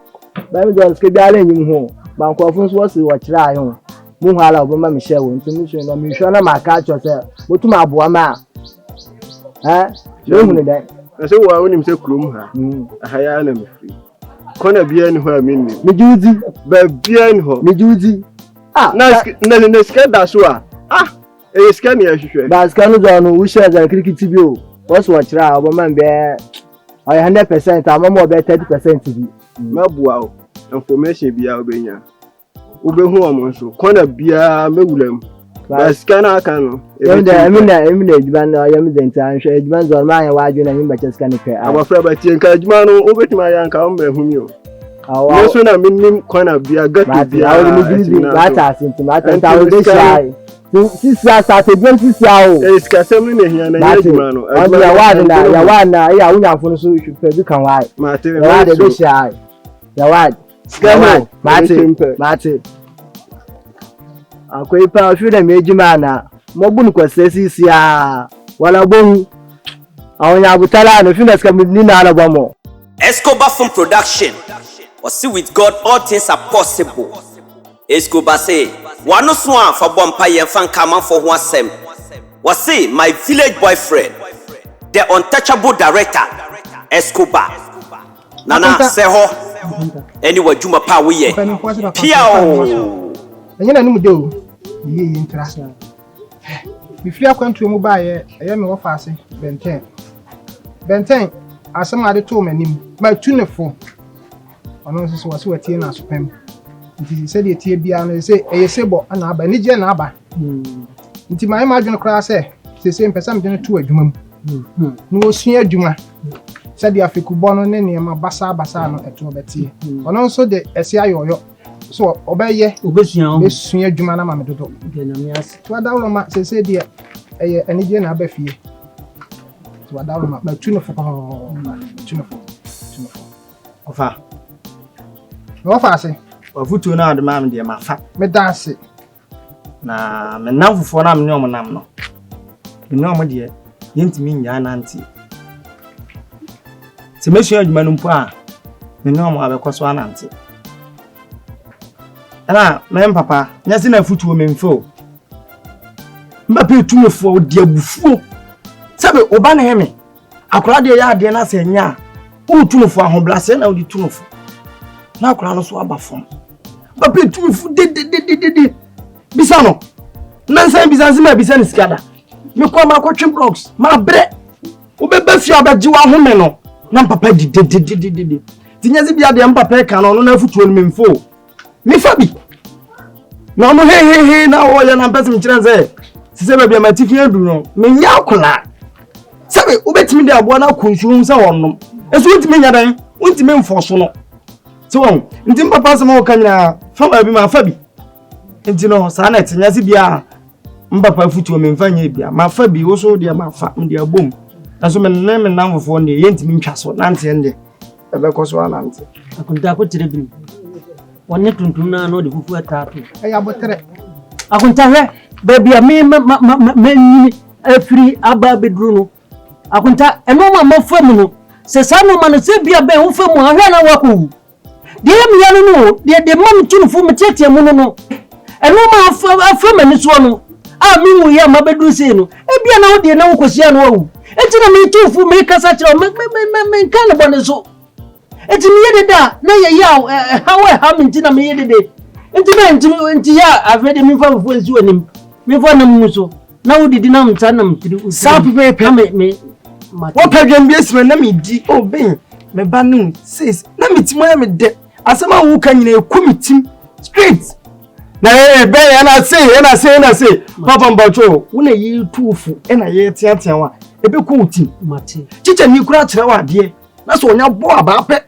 Ba mi do ska biale nyim ho. Ba nkofun so wo wo kira ayon. Mu hala obo ma mi hwe wo ntimi hwe na mi hwe na ma ka cho se. Botum aboa ma. No hunu dai. I say wa woni mse krom ha. Ahaya na me free. Kona bia ni ho amini. Mejuzi, ba bia ni ho. Mejuzi. Na scan da so a. E scan ya hwehwe. Ba scan no do no wo share za krikiti bi o. What's what ra obo man be 100% amamo be 30% bi. Mabua o. Information bia obenya. Obehu omo so. Kona bia mewulam. Ba scan aka no. Emina ejuma na ya mizenti anhwe ejuma zo ma ya wadwe na nyimba cheska ne pe. Abafra ba tie nka ejuma no obetima ya nka o mbehumi o. Awa. So na minnim kwana bia gatu bia. Awo ni bibi bata asintima ata wo de shai. Sisi asa bien sisi awo. Sikasem ni hia na ya ejuma no. Ya wana ya wunyafo no so pe bi kan wai. Ya wade de shai. Ya wade. Skamo. Mate. Akwai pa shu da mejuma na mobun kwasesi sia wala bon awon ya butala no finas ka ni na alaba mo. Escobar Film Production was with God all things are possible. Escobar say one no so for bompa yen fan kama for ho asem. Was say my village boyfriend the untouchable director Escobar nana se ho anyway juma pa we ye piao enye na nimu de o ye ntra mi firi akwantu mu ba ye me wo faase benten asem ade to manim ma tunefo ono so wase watie na asopem nti se de tie bia no se sebo ana aba ni je na aba nti mai ma dwene kra se mpesa mde no to adwuma mu no osua adwuma se de afekubo no ne ne ma basa no eto betie ono so de ese ayoyo so obeye obesua adwuma na ma me dodo to adawro ma se de enije na aba fie to adawro ma tunefo ofa no faase wafutu na adema me de ma fa me dase na me namfofo na me nyom nam no me nyom de yentimi nya na nti se mesua adwuma no mpo a me nyom abekoso anante ana me papa nya se na futu me mfo mbape tumefo de abufuo sabe oba na heme akora de ya de na se nya o tumefo ahoblase na o di tumefo na akora no so abafom mbape tumefo de bisa no nansan bisa nzima bisa ni skada me kwa ma kwatwem blocks ma bre obeba fi abaji wa home no na papa di tinyazi bia de papa ka no na futuo no memfo me fabi na no he na wo ya na mpese mkire nze sise bia matifi adu no me nya akona sabe obetimi de abo na konsuo nsa wonnom eso ntimi nya dan ntimi mfoso no so ntim papa se mo kanyina fama bi ma fabi nti no sa na tinyazi bia mbapa futuo me mfanye bia ma fabi wo so de ma fa de abom aso me namfo ne yentimi ntwaso nante ende ebekoso anante akunta ko tirebi wonne tuntun na no de fufu atatu ya botere akunta he baby me afri aba bedru no akunta eno ma famu no se sanu ma no se bia be wo famu ahwe na wako de mi yanu no de mam tunufu metete mu no eno ma afama ni so no a mi wu ya ma bedru se no e bia na wo de na wo kosia no wo enti na mi tufu me kasa kire me kan bone so enti mi yede da na ye ya hawe ha mi ntina mi yede de enti ya afede mi fa fu ensu anim mi fa na muso na wo didi na mta na mtiri sap pepe me wo padwam bi esme na mi di oben me ba nu sis na mi timo ya me de asema wo ka nyina ekumitim straight na be ya na say papa mbacho wo na yi tufu na ye tiatia wa ebe ko utim mate chiche ni kura kire wa de na so onya bo aba pe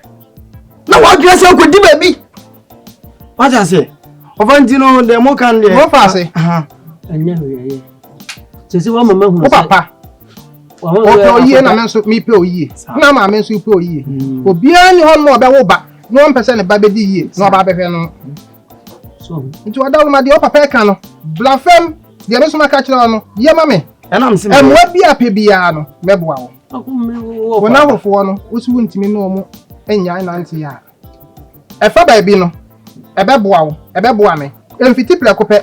na wa dua se ko di baby what I say ovantino de mo kan de mo fa se anya ye Sisi wa mama hu. Papa. Oye na menso mi pe oye. Na ma menso pe oye. Obia ni ho no be wo ba. No mpese ne ba be di yie. No ba be hwe no. So. Nti wada wo ma de o papa e ka no. Blafem de me so ma ka kire no. Ye ma me. Ena mse. Emwa bia pe bia no. Meboa wo. Wona hofo no. Wosu ntimi no mu enya na nti ya. Efa ba bi no. Ebeboa wo. Ebeboa me. Emfiti plekope.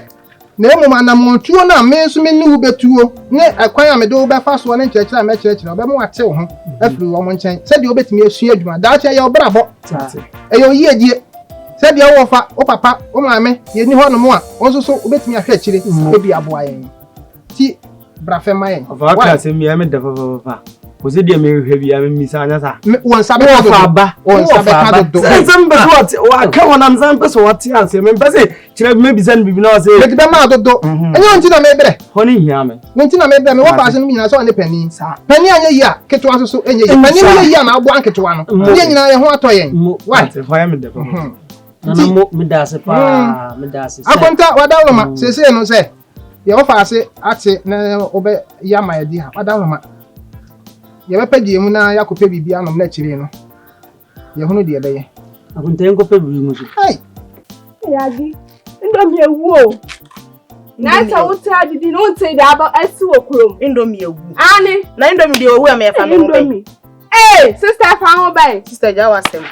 Na emu na montuo na menso me ni wo betuo ne akwan a me do be fa so ne nkyerɛkyerɛ a me kyerɛkyerɛ obe mo ate wo ho afiri wo mo nkyɛn sɛ de obetimi asua adwuma da akyɛ yɛ obrabɔ ɛyɛ oyie die sɛ de wo fa wo papa wo maame ye ni ho no mo a wo nso so obetimi ahwɛ akyire ebi aboa yɛn ti brafɛ ma yɛn afa ka sɛ mi ame dafa papa o se de me hwɛ bi ame mi sa anya sa won sabe ka do won sabe ka do sɛ mbe so wa ka wonam san pɛ so wate ase me pɛ sɛ kyerɛ me bi san bibi na sɛ me de ma do enyo nti na me brɛ honi hia me nti na me brɛ me wo fa ase no nyina so ne pani pani anya yi a ketwa so enye yi pani anya yi a na abo anketwa no nye nyina ye ho atɔ yɛn wa te fa ya me de papa na mo me da se pa me da se akonta wada wo ma sese no sɛ ye wo fa ase ate na obe ya ma ye di ha wada wo ma ye be pedi mu na yakopɛ bibia no na kyire no ye hono de bɛyɛ akonta en ko pɛ bibi mu so ai yagi indomi ewu na ta wuta didi no nte da ba asi wo kurom indomi ewu ani na indomi de owu am ye fa no indomi sister fa ho bai sister ja wasem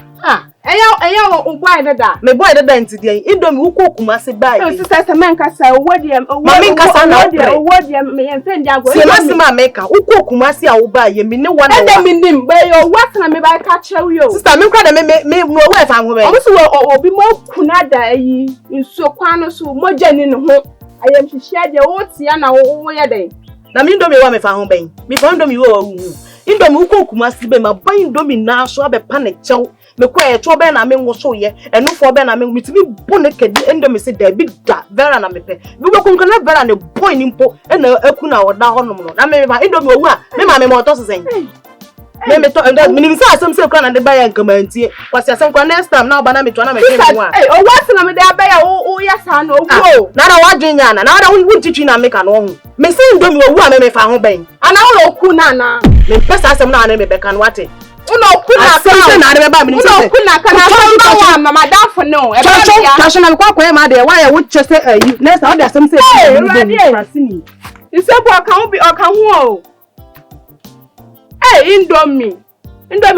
eya wo boy dada me boy dada nti de indomi wo kokuma se bai sister se man kasa owo de mami kasa na owo de me yen fe ndiago se masima meka wo kokuma se a wo bai ye me ne wana wa me nim be yo wasna me bai ka chew yo sister me kwa de me no wa fa ho bai obi so obi mo kunada yi nsuo kwa no so mo jani ne ho ayem hihia de wo tia na wo ye den na me indomi wa me fa ho bai me fa indomi wo wu indomi wo kokuma se bai ma bai indomi na so abepa ne chew me kwa e to be na me nwo ye enufo be na me mitimi bo ne kedi endomi se da bi da vera na me pe bi be kun kana vera ne boy ni mpo e na aku na oda honom no na me ba endomi owu a me ma me mo to sesen me to endo minim sa asem se kwa na de ba ya nkamantie kwasi asem kwa next time na oba na me to na me twen ho a o wasi na me de aba ya o ya sa na owu na na wadwen nya na na wutitwi na me ka no ho me se endomi owu a me fa ho ben ana wo ku na na me pesa asem na me be kan wate uno kuna ka na de ba mi uno kuna ka na ba wa mama da for no e ba ya tasho na kwa kwa ma de wa ya wo chese ayi next how dey asem say ise bo kan bi o kan ho o indomie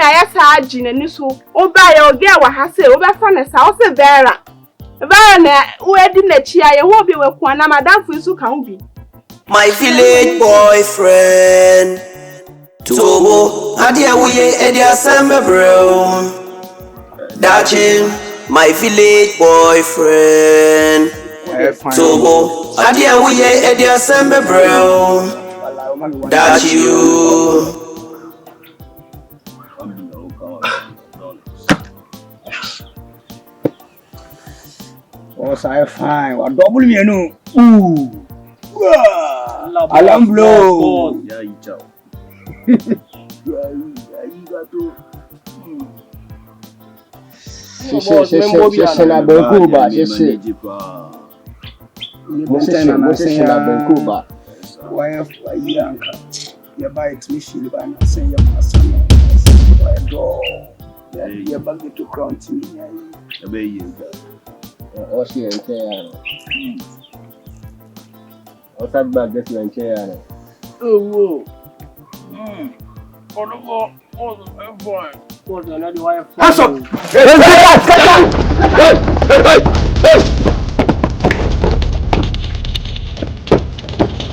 aya sa aji na ni so o ba ya o ge wa ha se o ba fa na sa o se vera na o edi na chi aye ho bi we kwa na madam fu su kan bi my village boyfriend Tobo, adia wuye edia sembe bro. Dachin, my village boyfriend. Tobo, adia wuye edia sembe bro. That you. Oh, so fine. What double me no? Ooh. Alarm blow. Yeah, you chow. C'est la bonne coupe, je sais. C'est la bonne coupe. Why yanka? You buy it, Michelle, by not saying your master. Why door? You're back to crown to me. I obey you. Oh, she ain't there. What's that bag that you ain't there? Oh, Hands up!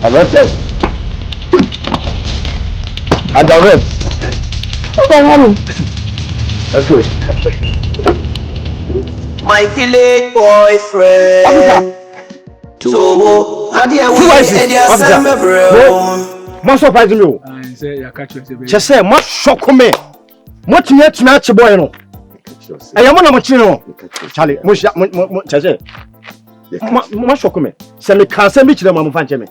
Arrested. And arrest. Let's go. My village boyfriend. Tobo, adia wuye edia sembe bro. Mo surprise me o. Che say mo shock me. Mo tumi tumi achi boy no. Eya mo na mo chi no. Chale, mo che say. Mo shock me. Se me kan se mi chire mo fa nche me.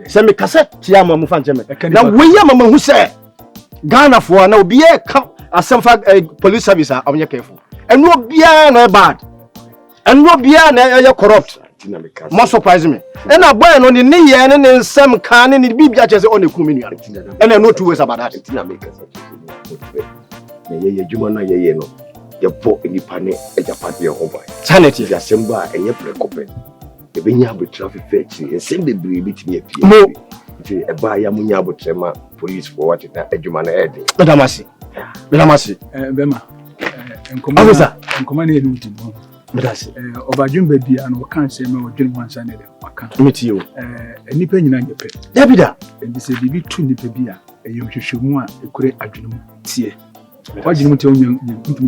Se me kase tia mo fa nche me. Na we ya mama hu say Ghana for na obi e ka asem fa police service a onye careful. Enu obi a na bad. Enu obi a na corrupt. More surprise me. And a boy on the knee and some can and be just on the community. And I know 2 ways about that. You put in the pane at your party or home. Sanity, the assembly and your precopen. The Benyabu traffic fetch and send the breed between no. A buy Yamunabu Trema police for what it at Jumana Eddie. Madamasi. Bema. Officer. And commanding Madasi. Obajum baby and we can't say no dream one Sunday. Meet you. Any penny in your pet. Dabida. And this is the big 2 Nipabia. And you should more a great adjunum. See. Why did you tell me your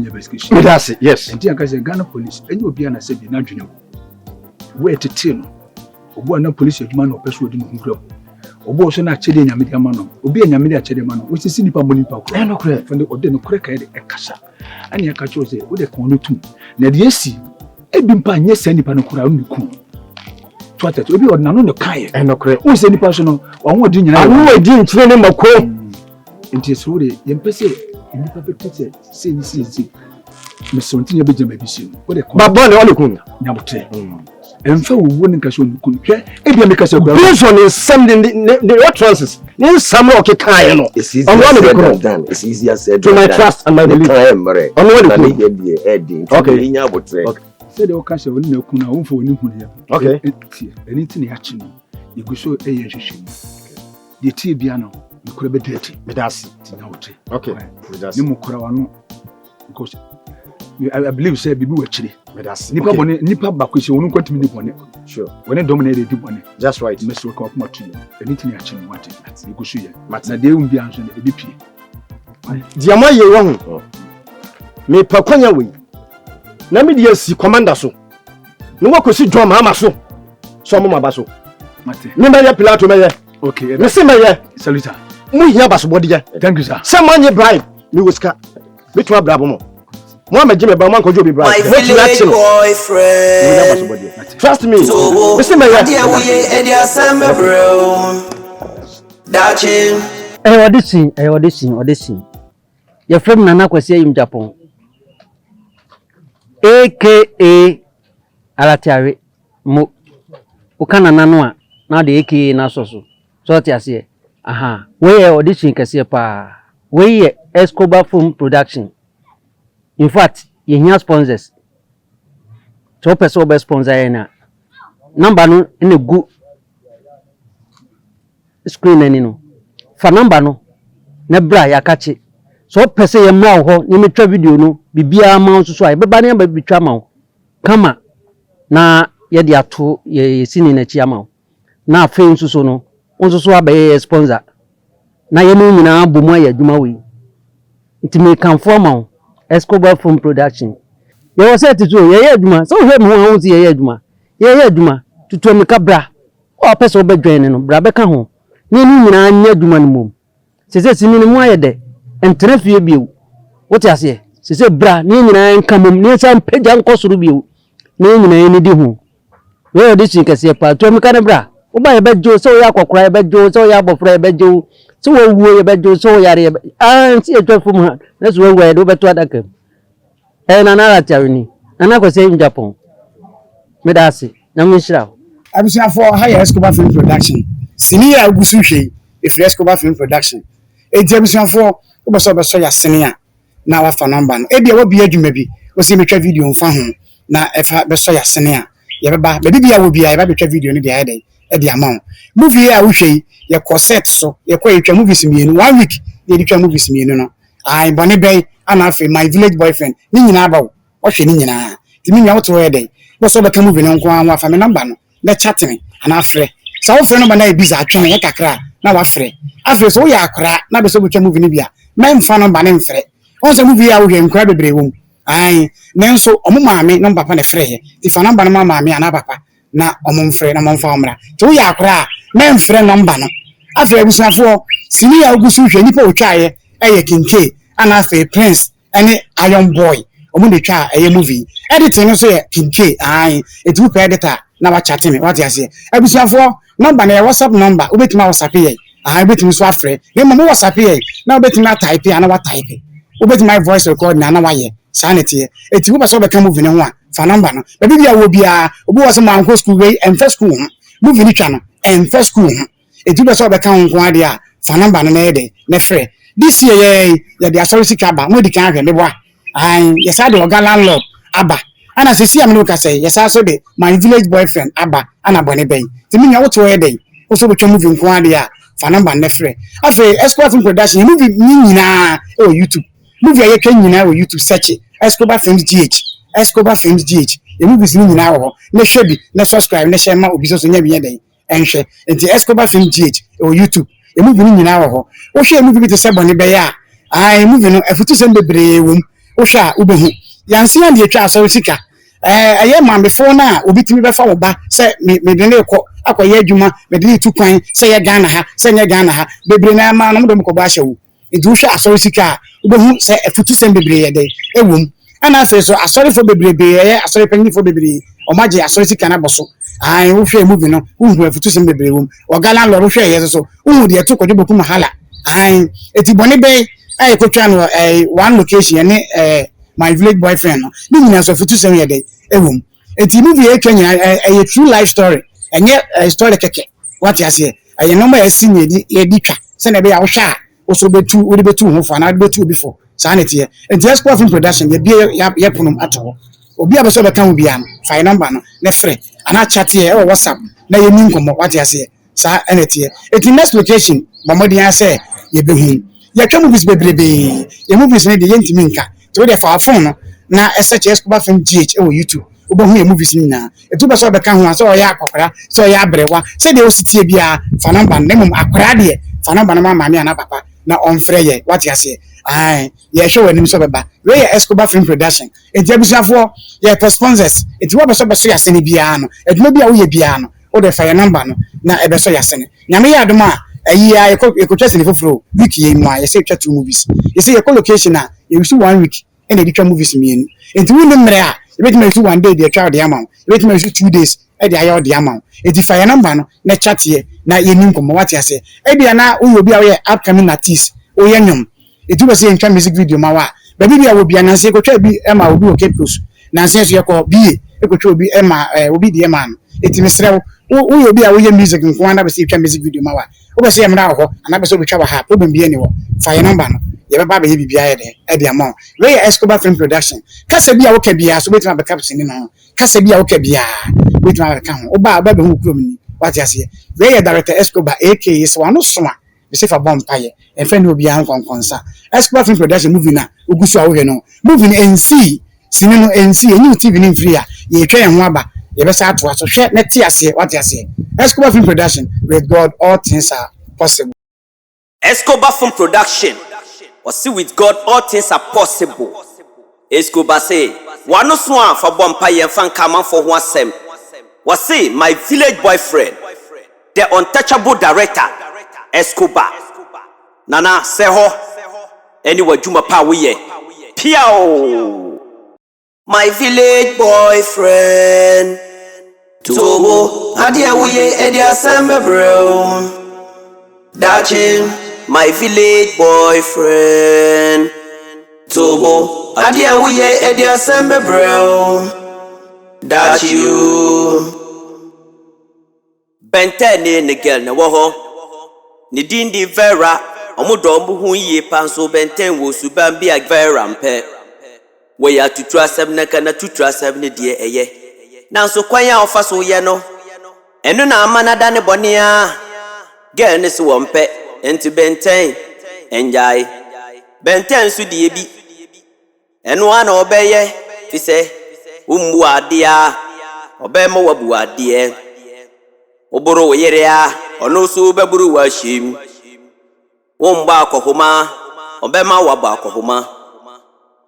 investigation? Yes. And dear Ghana police, and you will be an assembly, not junior. Where to tin? Or police man or person within club. Or was not chilling a media man, or be a media chilling man, which is in the Pamoni Park. I know correct from the Odeno Crack a cassa. And your catcher say, what they call you too. Now, yes, I've been paying yes, any panocura on the cool. Twat will be on none of the kind. I know correct. Who's any personal or what didn't I know I didn't train him a call. It is really implicit. In the public teacher, say this is Miss Sontina Benjamin. What a Babon on the Kun. And so we wouldn't catch on the Kun. If you make us a person is sending the utterances. Then some okay, Kayano. It's easier done. It's easier said to my trust and my belief. On what the Eddie. Okay. Said the occasion when you couldn't for you. Okay. Anything action. You go so a year. The tea piano. You could be dirty. But that's okay. You mukura because I believe say bibi wachiri. But that's nipa bakwisi wonu kwatimi ni bone. Sure. When they dominate the bone. That's right. Mess work up much. Anything you achieve what you go see. Na dey un bi anso na ebi Dia mo ye wo me pakonya we. Na me dia si commander so. No wo kosi drum ama so. So mo maba so. Mate. Me ya pilato me ye. Okay. Me se me ye. Salute. Mu hia baso body ye. Thank you sir. Someone ye bribe. Me woska. Me to brabo mo. Mo ma jime ba man ko jo be bribe. My village boyfriend. Trust me. Me se me ye. Dia we e dia sembe bro. Dachin. Audition. Your friend Nana Kwesi in Japan. AKA Alatiare Mo Ukana Nanwa. Now the AKA Nasoso. So I say, aha, we audition kasi pa. We Escobar Film Production. In fact, you hear sponsors. So person be sponsor na. Number no in a good screen any no. For number no. Na bra ya kache. So person ye ma ho ni metwa video no bibia ma so ai beba ne ba bitwa ma kama na ye de ato ye sini na chi ama na afen so no onso so abaye sponsor na ye no nyina bomu aye adwuma we ntime kan forma Escobar Film Production ye wo set to ye adwuma so hwe mo ho ye adwuma tutu me kabra o person obedwen no bra be ka ho ni nyina anya adwuma no mom sese sini ni mo aye de entere fie biu wote ase sese bra ni nyina enka mom ni sam pagya nkosoro biu ni nyina ni di ho we audition kase pa to me ka na bra wo ba ye bejo so ya kwakora ye bejo so ya bofra ye bejo so wo wuo ye bejo so ya re anti e twa fom ha na so wo ye do beto adaka na na ratare ni na kwase in Japan me da ase na mo shira abisia for higher Escobar Film Production senior agusu hwe if Escobar Film Production abisia for oboso ya senior na wa fa number no e bia wo bia adwuma bi wo se metwa video mfa ho na e fa beso ya senior ye beba be bia wo bia ye ba betwa video no dia e dey e dia ma movie a wo hwe ye corset so ye kwa etwa movies mienu 1 week ye etwa movies mienu no ai bone be ana afi my village boyfriend ni nyina aba wo hwe ni nyina timi nya wo to ye dey wo so be ka movie no nko an wa fa me number no na chat me ana afre sa wo fre no ba na e biza atwen ye kakra na wa fre afre so wo ya akra na be so betwa movie ni bia na mfa no ba ne mfre on se movie a wo hwe nkra bebre wo ai nenso omo maame no papa ne fre ye ifa number no maame ana papa na omo mfre na mo mfa omra to wo ya akra na mfre number no afre abusafo sini ya ogusu hwe nipa otwaye eye kinke ana afi prince ene iron boy omo de twa eye movie editing no so ye kinke ai etu pe editor na wa chat me what you say abusafo number na WhatsApp number obetima WhatsApp ye ai betim so afre ye mo WhatsApp ye na obetima type ana wa type obetima voice record na wa ye sanity etu wo so be ka movie ne ho a fa number no baby bia wo bia obi was man go school we and first school movie ni twa no and first school edu be so be kan nko ade a fa number no na de na frɛ this year ya the authority kaba mo di kan hwe meboa an yes I the organ landlord aba ana se am no ka say yes I so the my village boyfriend aba ana bone ben ti mi nya wo to ye den wo so betwa movie nko ade a fa number na frɛ afi Escalating production movie ni nyina o YouTube movie aye kan nyina o YouTube search Escobar Films GH Escobar Films GH e movies ni nyina wo na hwɛ bi na subscribe na share ma obi so nya bi ye den enhwɛ enti Escobar Films GH o YouTube e movie ni nyina wo hwɛ movie bi te se bone be ya ai movie no afutu sem bebre wom wo hwɛ a ubehu yanse ya de atwa asɔre sika aye ma before na obitimi be fa wo ba se me de ne kɔ akoye adwuma me de tu kwan se ye Ghana ha se nye Ghana ha bebre na ma no mo ko ba hyewo edu hwɛ asɔre sika ubehu se afutu sem bebre ye de ewom ana afi so asɔre fo bebre be ye asɔre panyi fo bebre o maje asɔre sika na boso ai wo hwɛ movie no wo hu afutu sem bebre wom o gala lɔro hwɛ ye so wo hu de to kodwo boku mahala ai eti bone be ai ko twa no one location ne my village boyfriend no ni nyina so futu sem ye de ewom eti movie e twa nyina a true life story enye story keke what you say aye no ma esi ni e di twa se na be ya wo hwa wo so betu wo de betu ho fa na betu before sa na tie enti Escalating production ye bia ye punum ato obi abeso be kan obi am fa number no na frɛ ana chat ye e WhatsApp na ye nin komo what you say sa na tie eti next location bomodi ya say ye behu ye twa movies bebrebe ye movies ne de ye ntimi nka to de fa phone no na search Escobar Film GH o YouTube obohu ye movies ni na etu be so be kan ho so ya akokora so ya abrewa se de o sitie bia fa number ne mum akora de fa number na mama me ana papa na on frɛ ye what you say ai ye show anim so beba we ye Escobar Film production enti abusuafo ye sponsors enti wo be so ya sene bia no eduma bia wo ye bia no o de fa ye number no na e be so ya sene nyame ya adoma ayi ya ye ko twa sene foforo week ye mu a ye say twa two movies ye say ye ko location na ye wish 1 week and e twa movies mienu enti wo no mre a e betima wish 1 day de twa de amount e betima wish 2 days e de ayo de amount enti fa ye number no na chat ye na ye nim komo what you say e bia na wo obi a wo ye upcoming artist o ye nyom etu be say ntwa music video ma wa ba bibia wo bia na se ko twa bi e ma obi o Cape Coast na se so ye ko bi e ko twa obi e ma obi de ma no eti misrew wo obi a wo ye music nko anda be say twa music video ma wa wo be say mra ho ana be say obi twa ba ha problem bi ani wo fa ye number no ye ba ba ye bibia ye de e de amount we ye Escobar Film production kasa bia wo ka bia so betima be caption ni no kasa bia wo ka bia betima be ka ho wo ba be hu krom ni what you say we ye director Escobar aka is one no so a be say fa bompaye en fe no obi an konkonsa Escalating Film production movie na ogusu a wo he no movie ni NC sini no NC enyu TV ni free a ye twa en ho aba ye be say ato aso hwe na ti ase what you say Escalating Film production with God all things are possible. Escobar Film production with God all things are possible. Escobar say one no so an fa bompaye fan kama for ho asem say my village boyfriend the untouchable director Escobar nana seho anyway juma pa we ye piao my village boyfriend tobo adia we ye edia sembe bro dachin my village boyfriend tobo adia we ye edia sembe bro that you bentene ne girl ne wo ho ni dindi vera omudo mbu yie panso benten wo suban bia vera mpe we ya tutu asem na kana tutu asem ne de eye nanso kwan ya ofa so ye no enu na amana da ne bone a girl ne se wo mpe enti benten enjai benten su de bi enu ana obeye fi se umbu ade a obemo wabu ade oboro wo yere a ono so baburu wa shim womba akohoma obema waba akohoma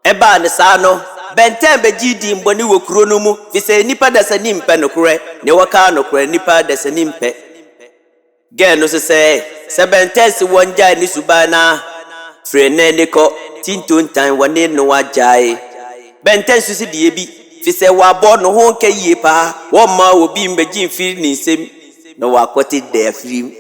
eba ne sa no benten be gidi mboni wo kuro no mu fi se nipa dasani mpe no kure ne waka no kure nipa dasani mpe gen no se benten si wonja ni subana frene ne ko tintontan wane no wajai benten su si die bi fi se wa bo no ho nke yie pa wo ma obi mbegi mfiri ni nsem no wakoti de afrim